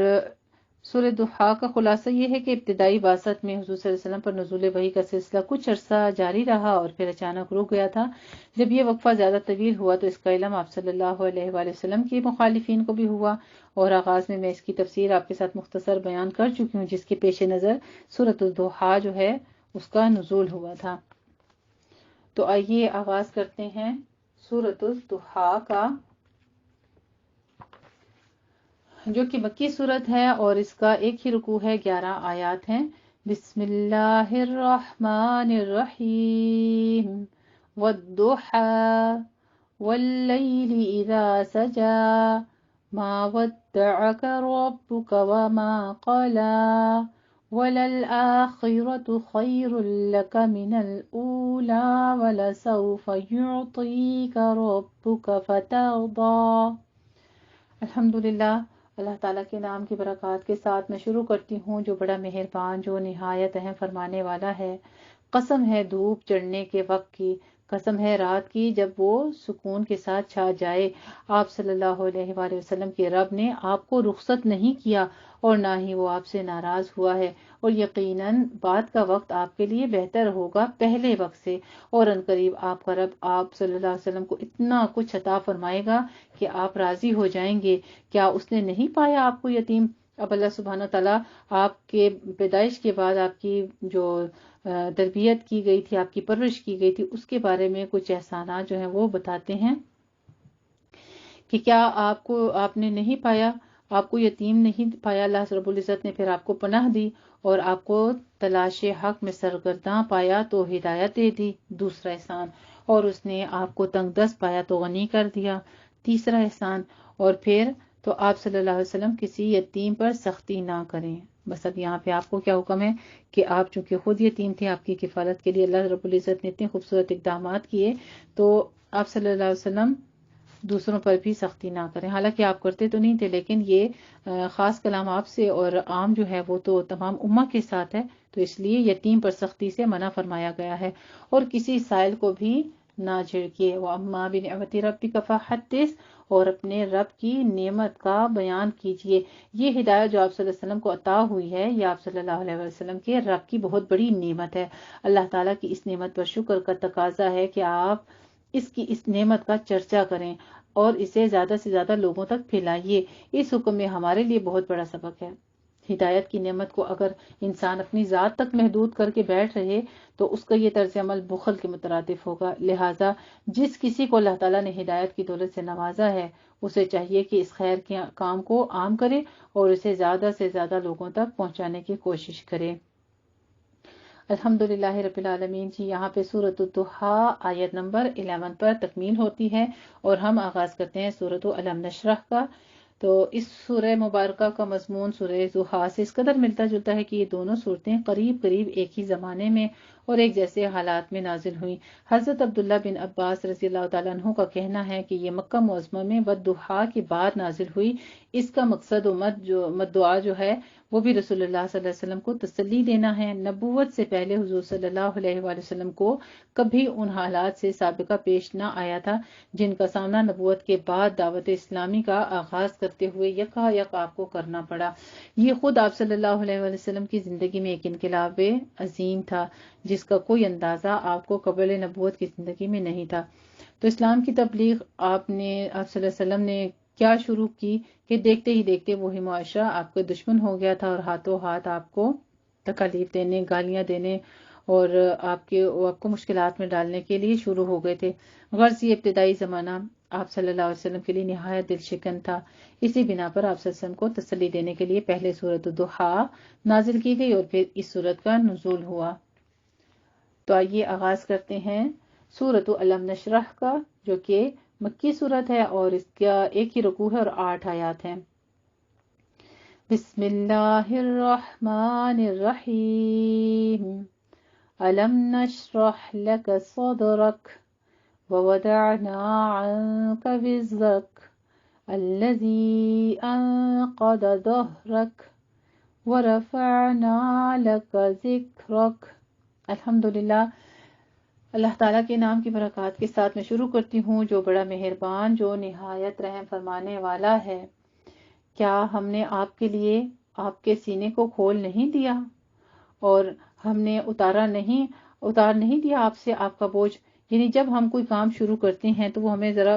سورۃ الضحیٰ کا خلاصہ یہ ہے کہ ابتدائی بعثت میں حضور صلی اللہ علیہ وسلم پر نزول وحی کا سلسلہ کچھ عرصہ جاری رہا اور پھر اچانک رک گیا تھا۔ جب یہ وقفہ زیادہ طویل ہوا تو اس کا علم آپ صلی اللہ علیہ وآلہ وسلم کے مخالفین کو بھی ہوا، اور آغاز میں اس کی تفسیر آپ کے ساتھ مختصر بیان کر چکی ہوں، جس کے پیش نظر سورۃ الضحیٰ جو ہے اس کا نزول ہوا تھا۔ تو آئیے آغاز کرتے ہیں سورۃ الضحیٰ کا، جو کہ مکی صورت ہے اور اس کا ایک ہی رکوع ہے، 11 آیات ہیں۔ بسم اللہ الرحمن الرحیم، والضحیٰ واللیل اذا سجا، ما ودعک ربک وما قلا، وللآخرة خیر لک من الأولی، ولسوف یعطیک ربک فترضی۔ الحمدللہ، اللہ تعالیٰ کے نام کی برکات کے ساتھ میں شروع کرتی ہوں جو بڑا مہربان، جو نہایت رحم فرمانے والا ہے۔ قسم ہے دھوپ چڑھنے کے وقت کی، قسم ہے رات کی جب وہ سکون کے ساتھ چھا جائے۔ آپ صلی اللہ علیہ وآلہ وسلم کے رب نے آپ کو رخصت نہیں کیا اور نہ ہی وہ آپ سے ناراض ہوا ہے، اور یقیناً بعد کا وقت آپ کے لیے بہتر ہوگا پہلے وقت سے، اور عنقریب آپ کا رب آپ صلی اللہ علیہ وسلم کو اتنا کچھ عطا فرمائے گا کہ آپ راضی ہو جائیں گے۔ کیا اس نے نہیں پایا آپ کو یتیم؟ اب اللہ سبحانہ تعالیٰ آپ کے پیدائش کے بعد آپ کی جو تربیت کی گئی تھی، آپ کی پرورش کی گئی تھی، اس کے بارے میں کچھ احسانات جو ہیں وہ بتاتے ہیں کہ کیا آپ نے نہیں پایا، آپ کو یتیم نہیں پایا، اللہ رب العزت نے پھر آپ کو پناہ دی اور آپ کو تلاش حق میں سرگرداں پایا تو ہدایت دے دی، دوسرا احسان، اور اس نے آپ کو تنگ دست پایا تو غنی کر دیا، تیسرا احسان، اور پھر تو آپ صلی اللہ علیہ وسلم کسی یتیم پر سختی نہ کریں۔ بس اب یہاں پہ آپ کو کیا حکم ہے کہ آپ چونکہ خود یتیم تھے، آپ کی کفالت کے لیے اللہ رب العزت نے اتنے خوبصورت اقدامات کیے، تو آپ صلی اللہ علیہ وسلم دوسروں پر بھی سختی نہ کریں۔ حالانکہ آپ کرتے تو نہیں تھے، لیکن یہ خاص کلام آپ سے اور عام جو ہے وہ تو تمام امہ کے ساتھ ہے، تو اس لیے یتیم پر سختی سے منع فرمایا گیا ہے، اور کسی سائل کو بھی نہ جھڑکیے۔ وَأَمَّا بِنِعْمَتِ رَبِّكَ فَحَدِّثْ، اور اپنے رب کی نعمت کا بیان کیجئے۔ یہ ہدایت جو آپ صلی اللہ علیہ وسلم کو عطا ہوئی ہے، یہ آپ صلی اللہ علیہ وسلم کے رب کی بہت بڑی نعمت ہے۔ اللہ تعالیٰ کی اس نعمت پر شکر کا تقاضا ہے کہ آپ اس نعمت کا چرچا کریں اور اسے زیادہ سے زیادہ لوگوں تک پھیلائیے۔ اس حکم میں ہمارے لیے بہت بڑا سبق ہے۔ ہدایت کی نعمت کو اگر انسان اپنی ذات تک محدود کر کے بیٹھ رہے تو اس کا یہ طرز عمل بخل کے مترادف ہوگا۔ لہٰذا جس کسی کو اللہ تعالیٰ نے ہدایت کی دولت سے نوازا ہے، اسے چاہیے کہ اس خیر کے کام کو عام کرے اور اسے زیادہ سے زیادہ لوگوں تک پہنچانے کی کوشش کرے۔ الحمدللہ رب العالمین جی، یہاں پہ سورۃ الضحیٰ آیت نمبر 11 پر تکمیل ہوتی ہے، اور ہم آغاز کرتے ہیں سورۃ الم نشرح کا۔ تو اس سورہ مبارکہ کا مضمون سورہ ضحیٰ سے اس قدر ملتا جلتا ہے کہ یہ دونوں صورتیں قریب قریب ایک ہی زمانے میں اور ایک جیسے حالات میں نازل ہوئی۔ حضرت عبداللہ بن عباس رضی اللہ تعالیٰ عنہ کا کہنا ہے کہ یہ مکہ معظمہ میں والضحیٰ کے بعد نازل ہوئی۔ اس کا مقصد و مدعا جو ہے وہ بھی رسول اللہ صلی اللہ علیہ وسلم کو تسلی دینا ہے۔ نبوت سے پہلے حضور صلی اللہ علیہ وآلہ وسلم کو کبھی ان حالات سے سابقہ پیش نہ آیا تھا جن کا سامنا نبوت کے بعد دعوت اسلامی کا آغاز کرتے ہوئے یکا یک آپ کو کرنا پڑا۔ یہ خود آپ صلی اللہ علیہ وآلہ وسلم کی زندگی میں ایک انقلاب عظیم تھا جس کا کوئی اندازہ آپ کو قبل نبوت کی زندگی میں نہیں تھا۔ تو اسلام کی تبلیغ آپ صلی اللہ علیہ وسلم نے کیا شروع کی کہ دیکھتے ہی دیکھتے وہی معاشرہ آپ کے دشمن ہو گیا تھا اور ہاتھوں ہاتھ آپ کو تکالیف دینے، گالیاں دینے اور آپ کو مشکلات میں ڈالنے کے لیے شروع ہو گئے تھے۔ غرض یہ ابتدائی زمانہ آپ صلی اللہ علیہ وسلم کے لیے نہایت دل شکن تھا۔ اسی بنا پر آپ صلی اللہ علیہ وسلم کو تسلی دینے کے لیے پہلے سورۃ الضحیٰ نازل کی گئی اور پھر اس سورت کا نزول ہوا۔ تو آئیے آغاز کرتے ہیں سورۃ الم نشرح کا، جو کہ مکی سورت ہے اور اس کا ایک ہی رکوع ہے اور 8 آیات ہیں۔ بسم اللہ الرحمن الرحیم الم نشرح لک صدرک ووضعنا عنک وزرک الذی انقض ظہرک ورفعنا لک ذکرک۔ الحمدللہ، اللہ تعالیٰ کے نام کی برکات کے ساتھ میں شروع کرتی ہوں جو بڑا مہربان، جو نہایت رحم فرمانے والا ہے۔ کیا ہم نے آپ کے لیے آپ کے سینے کو کھول نہیں دیا اور ہم نے اتار نہیں دیا آپ سے آپ کا بوجھ؟ یعنی جب ہم کوئی کام شروع کرتے ہیں تو وہ ہمیں ذرا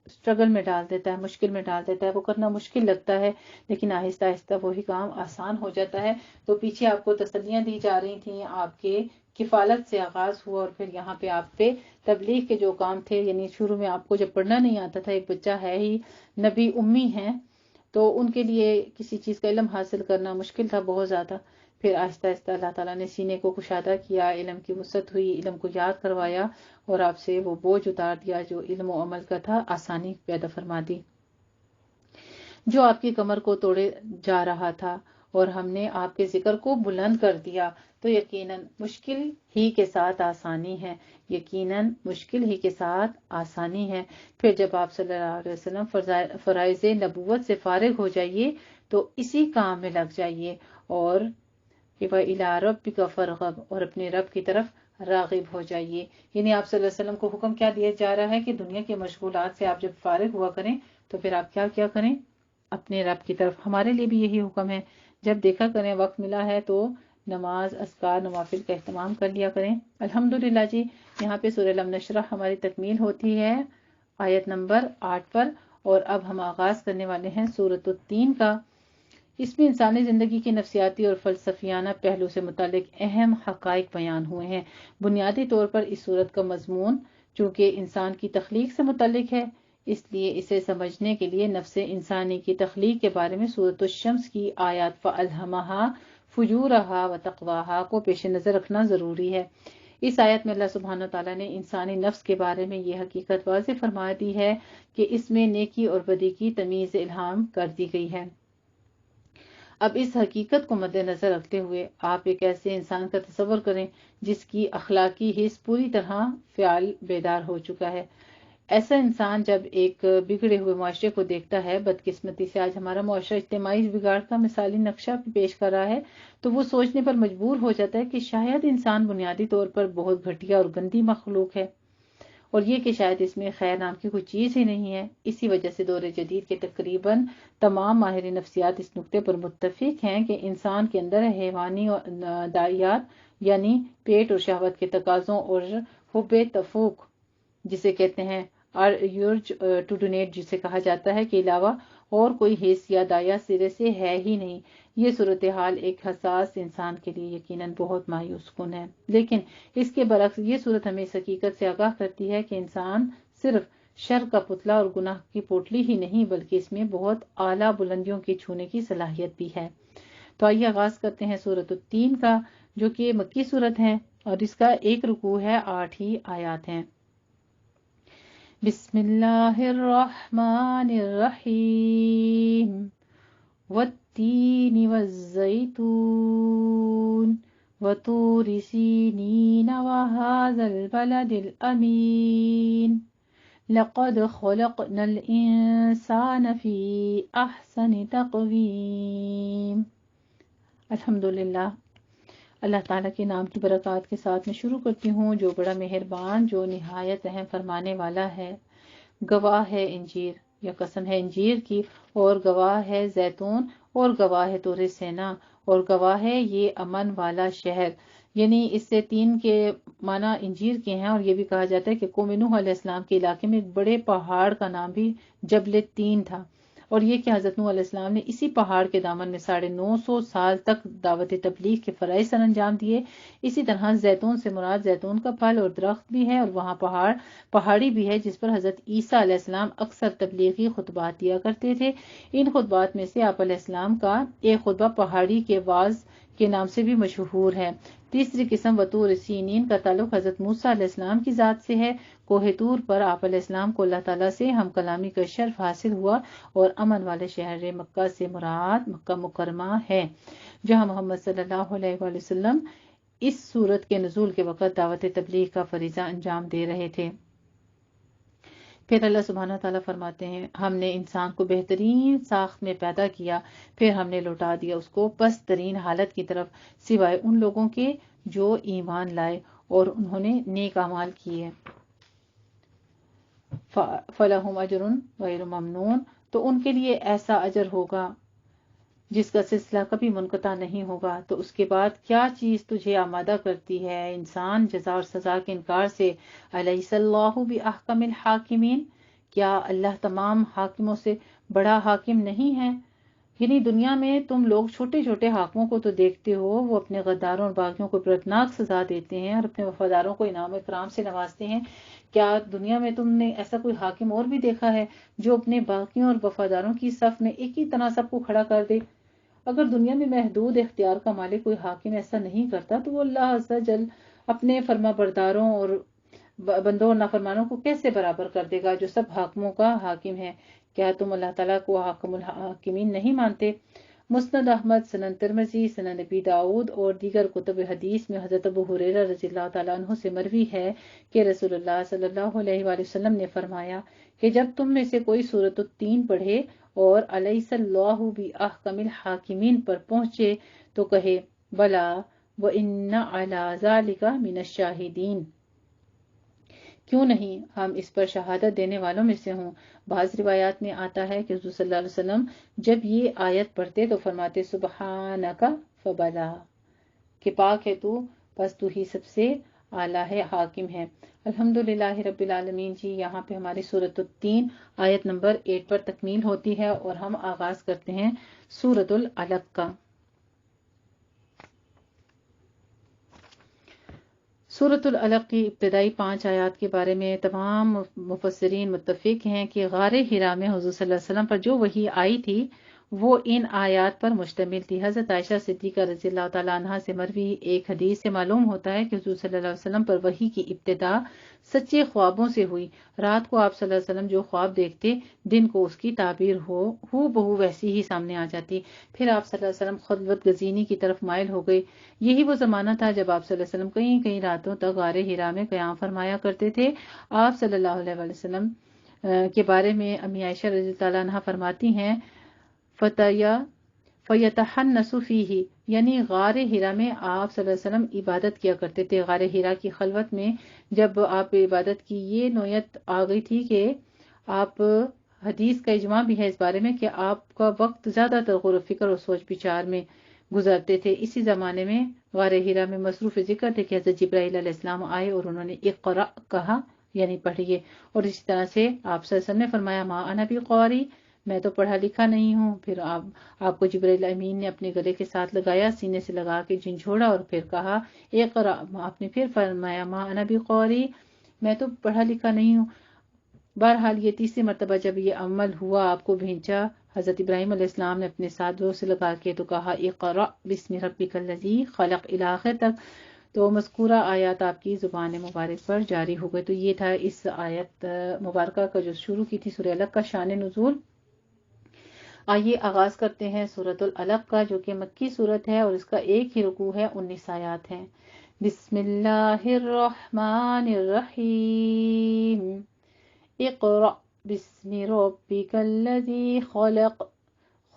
اسٹرگل میں ڈال دیتا ہے، مشکل میں ڈال دیتا ہے، وہ کرنا مشکل لگتا ہے، لیکن آہستہ آہستہ وہی کام آسان ہو جاتا ہے۔ تو پیچھے آپ کو تسلیاں دی جا رہی تھیں، آپ کے کفالت سے آغاز ہوا اور پھر یہاں پہ آپ پہ تبلیغ کے جو کام تھے، یعنی شروع میں آپ کو جب پڑھنا نہیں آتا تھا، ایک بچہ ہے ہی نبی امی ہیں تو ان کے لیے کسی چیز کا علم حاصل کرنا مشکل تھا بہت زیادہ۔ پھر آہستہ آہستہ اللہ تعالیٰ نے سینے کو کشادہ کیا، علم کی وسعت ہوئی، علم کو یاد کروایا اور آپ سے وہ بوجھ اتار دیا جو علم و عمل کا تھا، آسانی پیدا فرما دی۔ جو آپ کی کمر کو توڑے جا رہا تھا اور ہم نے آپ کے ذکر کو بلند کر دیا، تو یقیناً مشکل ہی کے ساتھ آسانی ہے، یقیناً مشکل ہی کے ساتھ آسانی ہے۔ پھر جب آپ صلی اللہ علیہ وسلم فرائض نبوت سے فارغ ہو جائیے تو اسی کام میں لگ جائیے اور وَإِلَىٰ رَبِّكَ فَارْغَب، اور اپنے رب کی طرف راغب ہو جائیے۔ یعنی آپ صلی اللہ علیہ وسلم کو حکم کیا دیا جا رہا ہے کہ دنیا کے مشغولات سے آپ جب فارغ ہوا کریں تو پھر آپ کیا کریں؟ اپنے رب کی طرف۔ ہمارے لیے بھی یہی حکم ہے، جب دیکھا کریں وقت ملا ہے تو نماز، اذکار، نوافل کا اہتمام کر لیا کریں۔ الحمدللہ جی، یہاں پہ سورہ الم نشرح ہماری تکمیل ہوتی ہے آیت نمبر 8 پر، اور اب ہم آغاز کرنے والے ہیں سورۃ التین کا۔ اس میں انسانی زندگی کے نفسیاتی اور فلسفیانہ پہلو سے متعلق اہم حقائق بیان ہوئے ہیں۔ بنیادی طور پر اس سورت کا مضمون چونکہ انسان کی تخلیق سے متعلق ہے، اس لیے اسے سمجھنے کے لیے نفس انسانی کی تخلیق کے بارے میں سورۃ الشمس کی آیات فَأَلْهَمَهَا فُجُورَهَا وَتَقْوَاهَا کو پیش نظر رکھنا ضروری ہے۔ اس آیت میں اللہ سبحانہ تعالیٰ نے انسانی نفس کے بارے میں یہ حقیقت واضح فرما دی ہے کہ اس میں نیکی اور بدی کی تمیز الہام کر دی گئی ہے۔ اب اس حقیقت کو مد نظر رکھتے ہوئے آپ ایک ایسے انسان کا تصور کریں جس کی اخلاقی حس پوری طرح فعال بیدار ہو چکا ہے۔ ایسا انسان جب ایک بگڑے ہوئے معاشرے کو دیکھتا ہے، بدقسمتی سے آج ہمارا معاشرہ اجتماعی بگاڑ کا مثالی نقشہ بھی پیش کر رہا ہے، تو وہ سوچنے پر مجبور ہو جاتا ہے کہ شاید انسان بنیادی طور پر بہت گھٹیا اور گندی مخلوق ہے، اور یہ کہ شاید اس میں خیر نام کی کوئی چیز ہی نہیں ہے۔ اسی وجہ سے دور جدید کے تقریباً تمام ماہر نفسیات اس نقطے پر متفق ہیں کہ انسان کے اندر حیوانی دائیات یعنی پیٹ اور شہوت کے تقاضوں اور حب تفوق جسے کہتے ہیں یورج ٹو ڈونیٹ جسے کہا جاتا ہے کے علاوہ اور کوئی حس یا دایا سرے سے ہے ہی نہیں۔ یہ صورتحال ایک حساس انسان کے لیے یقیناً بہت مایوس کن ہے، لیکن اس کے برعکس یہ صورت ہمیں اس حقیقت سے آگاہ کرتی ہے کہ انسان صرف شر کا پتلا اور گناہ کی پوٹلی ہی نہیں بلکہ اس میں بہت اعلیٰ بلندیوں کی چھونے کی صلاحیت بھی ہے۔ تو آئیے آغاز کرتے ہیں سورۃ التین کا، جو کہ مکی سورت ہے اور اس کا ایک رکوع ہے، 8 ہی آیات ہیں۔ بسم اللہ الرحمن الرحیم والتین والزیتون وطور سینین وهذا البلد الأمین لقد خلقنا الإنسان فی احسن تقویم۔ الحمدللہ، اللہ تعالیٰ کے نام کی برکات کے ساتھ میں شروع کرتی ہوں جو بڑا مہربان، جو نہایت رحم فرمانے والا ہے۔ گواہ ہے انجیر، یا قسم ہے انجیر کی، اور گواہ ہے زیتون، اور گواہ ہے طور سینا، اور گواہ ہے یہ امن والا شہر۔ یعنی اس سے تین کے معنی انجیر کے ہیں، اور یہ بھی کہا جاتا ہے کہ قوم نوح علیہ السلام کے علاقے میں ایک بڑے پہاڑ کا نام بھی جبل تین تھا، اور یہ کہ حضرت نوح علیہ السلام نے اسی پہاڑ کے دامن میں 950 سال تک دعوت تبلیغ کے فرائض سر انجام دیے۔ اسی طرح زیتون سے مراد زیتون کا پھل اور درخت بھی ہے، اور وہاں پہاڑی بھی ہے جس پر حضرت عیسیٰ علیہ السلام اکثر تبلیغی خطبات دیا کرتے تھے۔ ان خطبات میں سے آپ علیہ السلام کا ایک خطبہ پہاڑی کے واعظ کے نام سے بھی مشہور ہے۔ تیسری قسم وطور سینین کا تعلق حضرت موسیٰ علیہ السلام کی ذات سے ہے۔ کوہ طور پر آپ علیہ السلام کو اللہ تعالیٰ سے ہم کلامی کا شرف حاصل ہوا، اور امن والے شہر مکہ سے مراد مکہ مکرمہ ہے، جہاں محمد صلی اللہ علیہ وآلہ وسلم اس سورت کے نزول کے وقت دعوت تبلیغ کا فریضہ انجام دے رہے تھے۔ پھر اللہ سبحانہ تعالیٰ فرماتے ہیں، ہم نے انسان کو بہترین ساخت میں پیدا کیا، پھر ہم نے لوٹا دیا اس کو پست ترین حالت کی طرف، سوائے ان لوگوں کے جو ایمان لائے اور انہوں نے نیک اعمال کیے۔ فَلَهُمْ أَجْرٌ غَيْرُ مَمْنُونٍ، تو ان کے لیے ایسا اجر ہوگا جس کا سلسلہ کبھی منقطع نہیں ہوگا۔ تو اس کے بعد کیا چیز تجھے آمادہ کرتی ہے انسان جزا اور سزا کے انکار سے؟ الیس اللہ بأحکم الحاکمین، کیا اللہ تمام حاکموں سے بڑا حاکم نہیں ہے؟ یعنی دنیا میں تم لوگ چھوٹے چھوٹے حاکموں کو تو دیکھتے ہو، وہ اپنے غداروں اور باغیوں کو دردناک سزا دیتے ہیں اور اپنے وفاداروں کو انعام و اکرام سے نوازتے ہیں۔ کیا دنیا میں تم نے ایسا کوئی حاکم اور بھی دیکھا ہے جو اپنے باغیوں اور وفاداروں کی صف میں ایک ہی طرح سب کو کھڑا کر دے؟ اگر دنیا میں محدود اختیار کا مالک کوئی حاکم ایسا نہیں کرتا تو وہ اللہ عز و جل اپنے فرما برداروں اور بندوں اور نافرمانوں کو کیسے برابر کر دے گا جو سب حاکموں کا حاکم ہے؟ کیا تم اللہ تعالیٰ کو حاکم الحاکمین نہیں مانتے؟ مسند احمد، سنن ترمذی، سنن نبی داؤد اور دیگر کتب حدیث میں حضرت ابو ہریرہ رضی اللہ تعالیٰ عنہ سے مروی ہے کہ رسول اللہ صلی اللہ علیہ وآلہ وسلم نے فرمایا کہ جب تم میں سے کوئی سورۃ التین پڑھے اور الیس اللہ بأحکم الحاکمین پر پہنچے تو کہے بلا وإن علی ذلک من الشاہدین، کیوں نہیں ہم اس پر شہادت دینے والوں میں سے ہوں۔ بعض روایات میں آتا ہے کہ حضور صلی اللہ علیہ وسلم جب یہ آیت پڑھتے تو فرماتے سبحانک فبلا، کہ پاک ہے تو، بس تو ہی سب سے اعلیٰ ہے، حاکم ہے۔ الحمدللہ رب العالمین جی، یہاں پہ ہماری سورۃ التین آیت نمبر 8 پر تکمیل ہوتی ہے اور ہم آغاز کرتے ہیں سورۃ العلق کا۔ سورۃ العلق کی ابتدائی 5 آیات کے بارے میں تمام مفسرین متفق ہیں کہ غار حرا میں حضور صلی اللہ علیہ وسلم پر جو وحی آئی تھی وہ ان آیات پر مشتمل تھی۔ حضرت عائشہ صدیقہ رضی اللہ تعالیٰ عنہا سے مروی ایک حدیث سے معلوم ہوتا ہے کہ حضور صلی اللہ علیہ وسلم پر وحی کی ابتدا سچے خوابوں سے ہوئی۔ رات کو آپ صلی اللہ علیہ وسلم جو خواب دیکھتے، دن کو اس کی تعبیر ہو بہو ویسی ہی سامنے آ جاتی۔ پھر آپ صلی اللہ علیہ وسلم خلوت گزینی کی طرف مائل ہو گئے۔ یہی وہ زمانہ تھا جب آپ صلی اللہ علیہ وسلم کئی راتوں تک غار حرا میں قیام فرمایا کرتے تھے۔ آپ صلی اللہ علیہ وسلم کے بارے میں امی عائشہ رضی اللہ عنہا فرماتی ہیں فَيَتَحَنَّسُ فِيهِ، یعنی غار حرا میں آپ صلی اللہ علیہ وسلم عبادت کیا کرتے تھے۔ غار حرا کی خلوت میں جب آپ عبادت کی یہ نوعیت آ گئی تھی کہ آپ، حدیث کا اجماع بھی ہے اس بارے میں کہ آپ کا وقت زیادہ تر غور و فکر اور سوچ بچار میں گزرتے تھے۔ اسی زمانے میں غار حرا میں مصروف ذکر تھے کہ حضرت جبرائیل علیہ السلام آئے اور انہوں نے اقرأ کہا، یعنی پڑھیے، اور اسی طرح سے آپ صلی اللہ علیہ وسلم نے فرمایا ما انا بقاری، میں تو پڑھا لکھا نہیں ہوں۔ پھر آپ کو جبرائیل امین نے اپنے گلے کے ساتھ لگایا، سینے سے لگا کے جھنجھوڑا اور پھر کہا اقرأ، آپ نے پھر فرمایا ما انا بقاری، میں تو پڑھا لکھا نہیں ہوں۔ بہرحال یہ تیسری مرتبہ جب یہ عمل ہوا، آپ کو بھیجا، حضرت ابراہیم علیہ السلام نے اپنے ساتھ زور سے لگا کے تو کہا اقرأ بسم ربک الذی خلق الی آخر تک، تو مذکورہ آیات آپ کی زبان مبارک پر جاری ہو گئے۔ تو یہ تھا اس آیت مبارکہ کا جو شروع کی تھی سورہ علق کا شان نزول۔ آئیے آغاز کرتے ہیں سورۃ العلق کا، جو کہ مکی سورت ہے اور اس کا ایک ہی رکوع ہے، 19 آیات ہیں۔ بسم اللہ الرحمن الرحیم، اقرأ بسم ربک الذی خلق،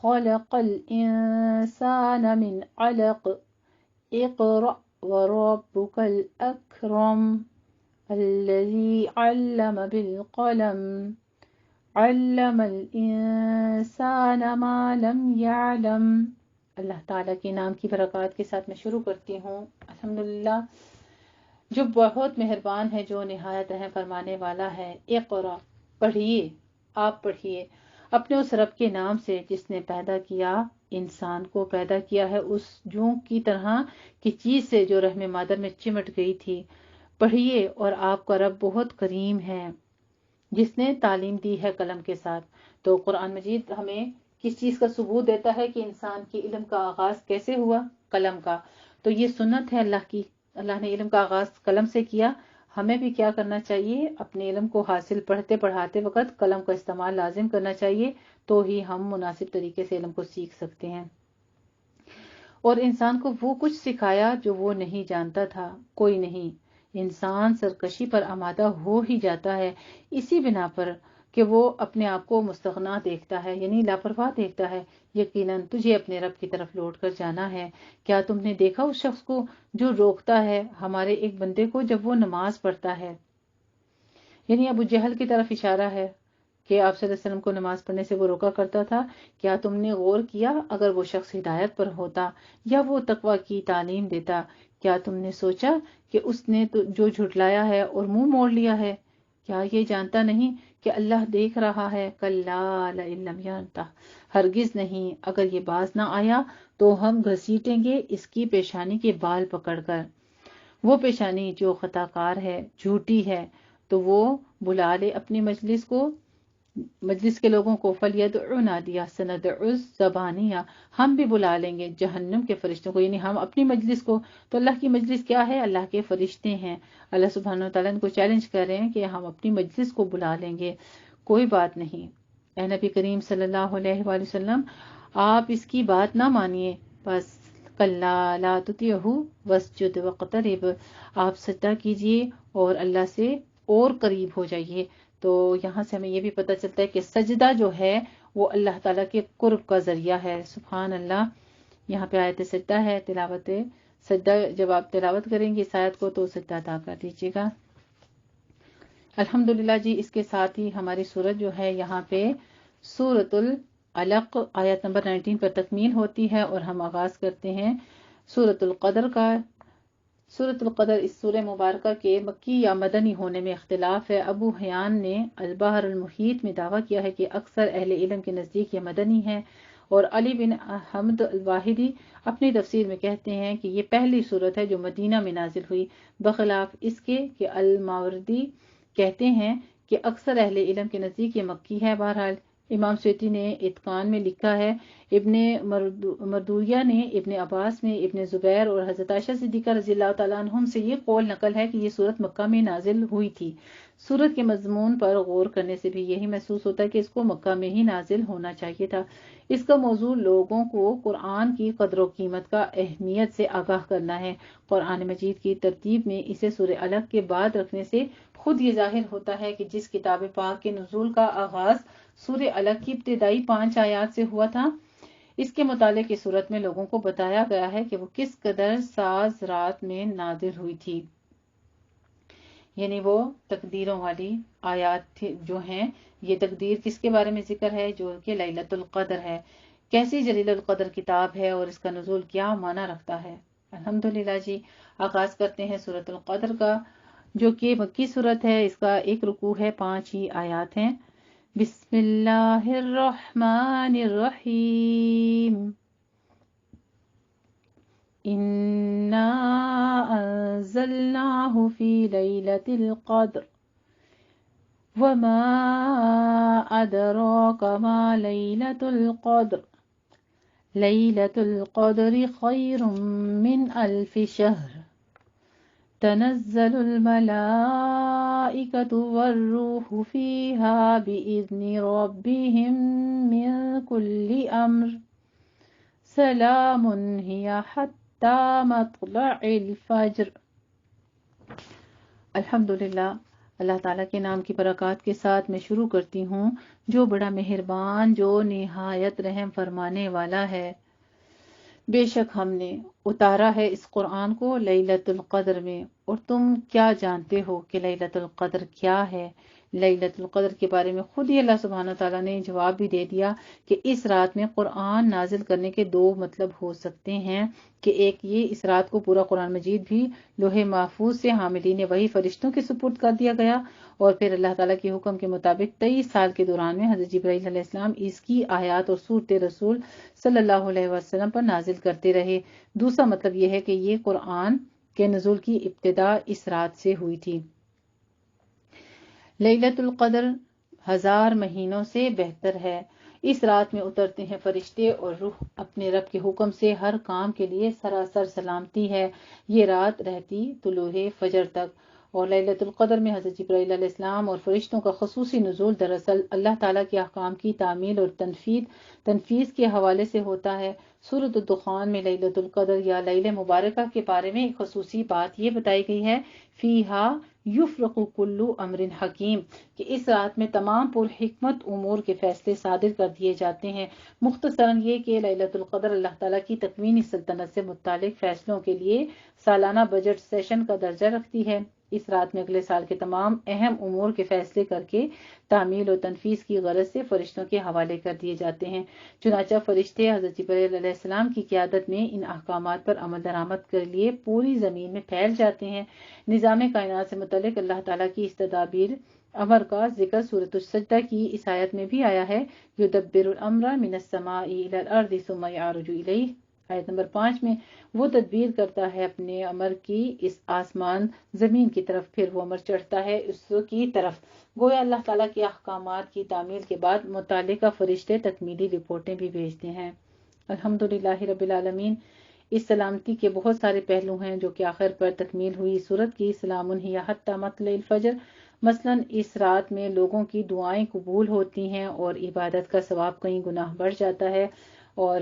خلق الانسان من علق، اقرأ وربک الاکرم، الذی علم بالقلم، علم الانسان ما لم يعلم۔ اللہ تعالیٰ کے نام کی برکات کے ساتھ میں شروع کرتی ہوں۔ الحمدللہ، جو بہت مہربان ہے، جو نہایت رحم فرمانے والا ہے۔ اقرا، پڑھیے، آپ پڑھیے اپنے اس رب کے نام سے جس نے پیدا کیا، انسان کو پیدا کیا ہے اس جوں کی طرح کی چیز سے جو رحم مادر میں چمٹ گئی تھی۔ پڑھیے، اور آپ کا رب بہت کریم ہے جس نے تعلیم دی ہے قلم کے ساتھ۔ تو قرآن مجید ہمیں کس چیز کا ثبوت دیتا ہے کہ انسان کے علم کا آغاز کیسے ہوا؟ قلم کا۔ تو یہ سنت ہے اللہ کی، اللہ نے علم کا آغاز قلم سے کیا۔ ہمیں بھی کیا کرنا چاہیے؟ اپنے علم کو حاصل پڑھتے پڑھاتے وقت قلم کا استعمال لازم کرنا چاہیے، تو ہی ہم مناسب طریقے سے علم کو سیکھ سکتے ہیں۔ اور انسان کو وہ کچھ سکھایا جو وہ نہیں جانتا تھا، کوئی نہیں۔ انسان سرکشی پر آمادہ ہو ہی جاتا ہے اسی بنا پر کہ وہ اپنے آپ کو مستغنا دیکھتا ہے، یعنی لاپرواہ دیکھتا ہے۔ یقیناً تجھے اپنے رب کی طرف لوٹ کر جانا ہے۔ کیا تم نے دیکھا اس شخص کو جو روکتا ہے ہمارے ایک بندے کو جب وہ نماز پڑھتا ہے؟ یعنی ابو جہل کی طرف اشارہ ہے کہ آپ صلی اللہ علیہ وسلم کو نماز پڑھنے سے وہ روکا کرتا تھا۔ کیا تم نے غور کیا اگر وہ شخص ہدایت پر ہوتا یا وہ تقوی کی تعلیم دیتا، کیا تم نے سوچا کہ اس نے جو جھٹلایا ہے اور منہ موڑ لیا ہے، کیا یہ جانتا نہیں کہ اللہ دیکھ رہا ہے؟ کلا لئن لم ینتہ، ہرگز نہیں، اگر یہ باز نہ آیا تو ہم گھسیٹیں گے اس کی پیشانی کے بال پکڑ کر۔ وہ پیشانی جو خطا کار ہے، جھوٹی ہے، تو وہ بلا لے اپنی مجلس کو، مجلس کے لوگوں کو۔ فَلْيَدْعُ نَادِيَهُ سَنَدْعُ الزَّبَانِيَةَ، ہم بھی بلا لیں گے جہنم کے فرشتوں کو، یعنی ہم اپنی مجلس کو۔ تو اللہ کی مجلس کیا ہے؟ اللہ کے فرشتے ہیں۔ اللہ سبحانہ وتعالیٰ ان کو چیلنج کر رہے ہیں کہ ہم اپنی مجلس کو بلا لیں گے، کوئی بات نہیں۔ اے نبی کریم صلی اللہ علیہ وآلہ وسلم، آپ اس کی بات نہ مانیے، بس کلا لا تطیعہ واسجد واقترب، آپ سجدہ کیجئے اور اللہ سے اور قریب ہو جائیے۔ تو یہاں سے ہمیں یہ بھی پتہ چلتا ہے کہ سجدہ جو ہے وہ اللہ تعالیٰ کے قرب کا ذریعہ ہے۔ سبحان اللہ، یہاں پہ آیت سجدہ ہے، تلاوت سجدہ، جب آپ تلاوت کریں گے اس آیت کو تو سجدہ ادا کر دیجیے گا۔ الحمدللہ جی، اس کے ساتھ ہی ہماری سورت جو ہے یہاں پہ سورۃ العلق آیت نمبر 19 پر تکمیل ہوتی ہے، اور ہم آغاز کرتے ہیں سورۃ القدر کا۔ سورۃ القدر اس سورہ مبارکہ کے مکی یا مدنی ہونے میں اختلاف ہے۔ ابو حیان نے البحر المحیط میں دعویٰ کیا ہے کہ اکثر اہل علم کے نزدیک یہ مدنی ہے، اور علی بن حمد الواحدی اپنی تفسیر میں کہتے ہیں کہ یہ پہلی سورت ہے جو مدینہ میں نازل ہوئی، بخلاف اس کے کہ الماوردی کہتے ہیں کہ اکثر اہل علم کے نزدیک یہ مکی ہے۔ بہرحال امام سیوطی نے اتقان میں لکھا ہے، ابن مردویہ نے ابن عباس میں، ابن زبیر اور حضرت عائشہ صدیقہ رضی اللہ تعالیٰ عنہم سے یہ قول نقل ہے کہ یہ سورت مکہ میں نازل ہوئی تھی۔ سورت کے مضمون پر غور کرنے سے بھی یہی محسوس ہوتا ہے کہ اس کو مکہ میں ہی نازل ہونا چاہیے تھا۔ اس کا موضوع لوگوں کو قرآن کی قدر و قیمت کا اہمیت سے آگاہ کرنا ہے۔ قرآن مجید کی ترتیب میں اسے سورہ الگ کے بعد رکھنے سے خود یہ ظاہر ہوتا ہے کہ جس کتاب پاک کے نزول کا آغاز سورہ الگ کی ابتدائی 5 آیات سے ہوا تھا، اس کے متعلق اس صورت میں لوگوں کو بتایا گیا ہے کہ وہ کس قدر ساز رات میں نازل ہوئی تھی، یعنی وہ تقدیروں والی آیات جو ہیں۔ یہ تقدیر کس کے بارے میں ذکر ہے؟ جو کہ لیلۃ القدر ہے۔ کیسی جلیل القدر کتاب ہے اور اس کا نزول کیا معنی رکھتا ہے؟ الحمدللہ جی، آغاز کرتے ہیں سورۃ القدر کا، جو کہ مکی سورت ہے۔ اس کا ایک رکوع ہے، 5 ہی آیات ہیں۔ بسم اللہ الرحمن الرحیم، انا انزلناہ فی لیلۃ القدر وما ادراک ما لیلۃ القدر، لیلۃ القدر خیر من الف شہر، تنزل الملائكة والروح فيها بإذن ربهم من كل أمر سلام هي حتى مطلع الفجر۔ الحمدللہ، اللہ تعالیٰ کے نام کی برکات کے ساتھ میں شروع کرتی ہوں، جو بڑا مہربان، جو نہایت رحم فرمانے والا ہے۔ بے شک ہم نے اتارا ہے اس قرآن کو لیلۃ القدر میں، اور تم کیا جانتے ہو کہ لیلۃ القدر کیا ہے؟ لیلۃ القدر کے بارے میں خود ہی اللہ سبحانہ تعالیٰ نے جواب بھی دے دیا کہ اس رات میں قرآن نازل کرنے کے دو مطلب ہو سکتے ہیں، کہ ایک یہ اس رات کو پورا قرآن مجید بھی لوح محفوظ سے حاملین وحی فرشتوں کے سپرد کر دیا گیا، اور پھر اللہ تعالیٰ کے حکم کے مطابق 23 سال کے دوران میں حضرت جبرائیل علیہ السلام اس کی آیات اور سورت رسول صلی اللہ علیہ وسلم پر نازل کرتے رہے۔ دوسرا مطلب یہ ہے کہ یہ قرآن کے نزول کی ابتدا اس رات سے ہوئی تھی۔ لیلۃ القدر 1000 مہینوں سے بہتر ہے۔ اس رات میں اترتے ہیں فرشتے اور روح اپنے رب کے حکم سے، ہر کام کے لیے سراسر سلامتی ہے۔ یہ رات رہتی طلوع فجر تک۔ اور لیلۃ القدر میں حضرت جبرائیل علیہ السلام اور فرشتوں کا خصوصی نزول دراصل اللہ تعالیٰ کے احکام کی تعمیل اور تنفیذ کے حوالے سے ہوتا ہے۔ سورۃ الدخان میں لیلۃ القدر یا لیلہ مبارکہ کے بارے میں ایک خصوصی بات یہ بتائی گئی ہے، فیہا یفرق کل امر حکیم، کہ اس رات میں تمام پرحکمت امور کے فیصلے صادر کر دیے جاتے ہیں۔ مختصراً یہ کہ لیلۃ القدر اللہ تعالیٰ کی تکوینی سلطنت سے متعلق فیصلوں کے لیے سالانہ بجٹ سیشن کا درجہ رکھتی ہے۔ اس رات میں اگلے سال کے تمام اہم امور کے فیصلے کر کے تعمیل اور تنفیذ کی غرض سے فرشتوں کے حوالے کر دیے جاتے ہیں۔ چنانچہ فرشتے حضرت جبرائیل علیہ السلام کی قیادت میں ان احکامات پر عمل درآمد کے لیے پوری زمین میں پھیل جاتے ہیں۔ نظام کائنات سے متعلق اللہ تعالیٰ کی اس تدابیر امر کا ذکر سورۃ السجدہ کی اس آیت میں بھی آیا ہے، یدبر الامر من السماء الى الارض ثم يعرج الیہ، آیت نمبر 5 میں۔ وہ تدبیر کرتا ہے اپنے امر کی اس آسمان زمین کی طرف، پھر وہ امر چڑھتا ہے اس کی طرف۔ گویا اللہ تعالیٰ کے احکامات کی تعمیل کے بعد متعلقہ فرشتے تکمیلی رپورٹیں بھی بھیجتے ہیں۔ الحمدللہ رب العالمین۔ اس سلامتی کے بہت سارے پہلو ہیں جو کہ آخر پر تکمیل ہوئی صورت کی، سلام ہی حتی مطلع الفجر۔ مثلاً اس رات میں لوگوں کی دعائیں قبول ہوتی ہیں اور عبادت کا ثواب کئی گنا بڑھ جاتا ہے، اور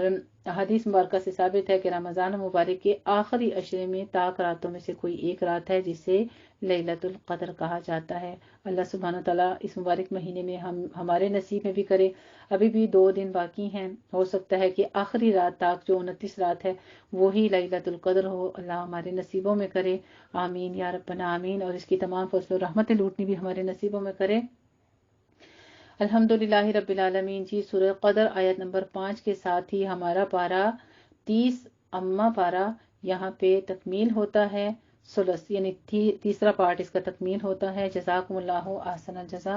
حدیث مبارکہ سے ثابت ہے کہ رمضان مبارک کے آخری عشرے میں طاق راتوں میں سے کوئی ایک رات ہے جسے لیلۃ القدر کہا جاتا ہے۔ اللہ سبحانہ تعالیٰ اس مبارک مہینے میں ہمارے نصیب میں بھی کرے۔ ابھی بھی 2 دن باقی ہیں، ہو سکتا ہے کہ آخری رات تک جو 29 رات ہے وہی لیلۃ القدر ہو۔ اللہ ہمارے نصیبوں میں کرے، آمین یا ربنا آمین، اور اس کی تمام فضل و رحمتیں لوٹنی بھی ہمارے نصیبوں میں کرے۔ الحمدللہ رب العالمین۔ جی سورہ قدر آیت نمبر 5 کے ساتھ ہی ہمارا پارہ 30 اما پارہ یہاں پہ تکمیل ہوتا ہے، ثلث یعنی تیسرا پارٹ اس کا تکمیل ہوتا ہے۔ جزاکم اللہ احسن الجزا۔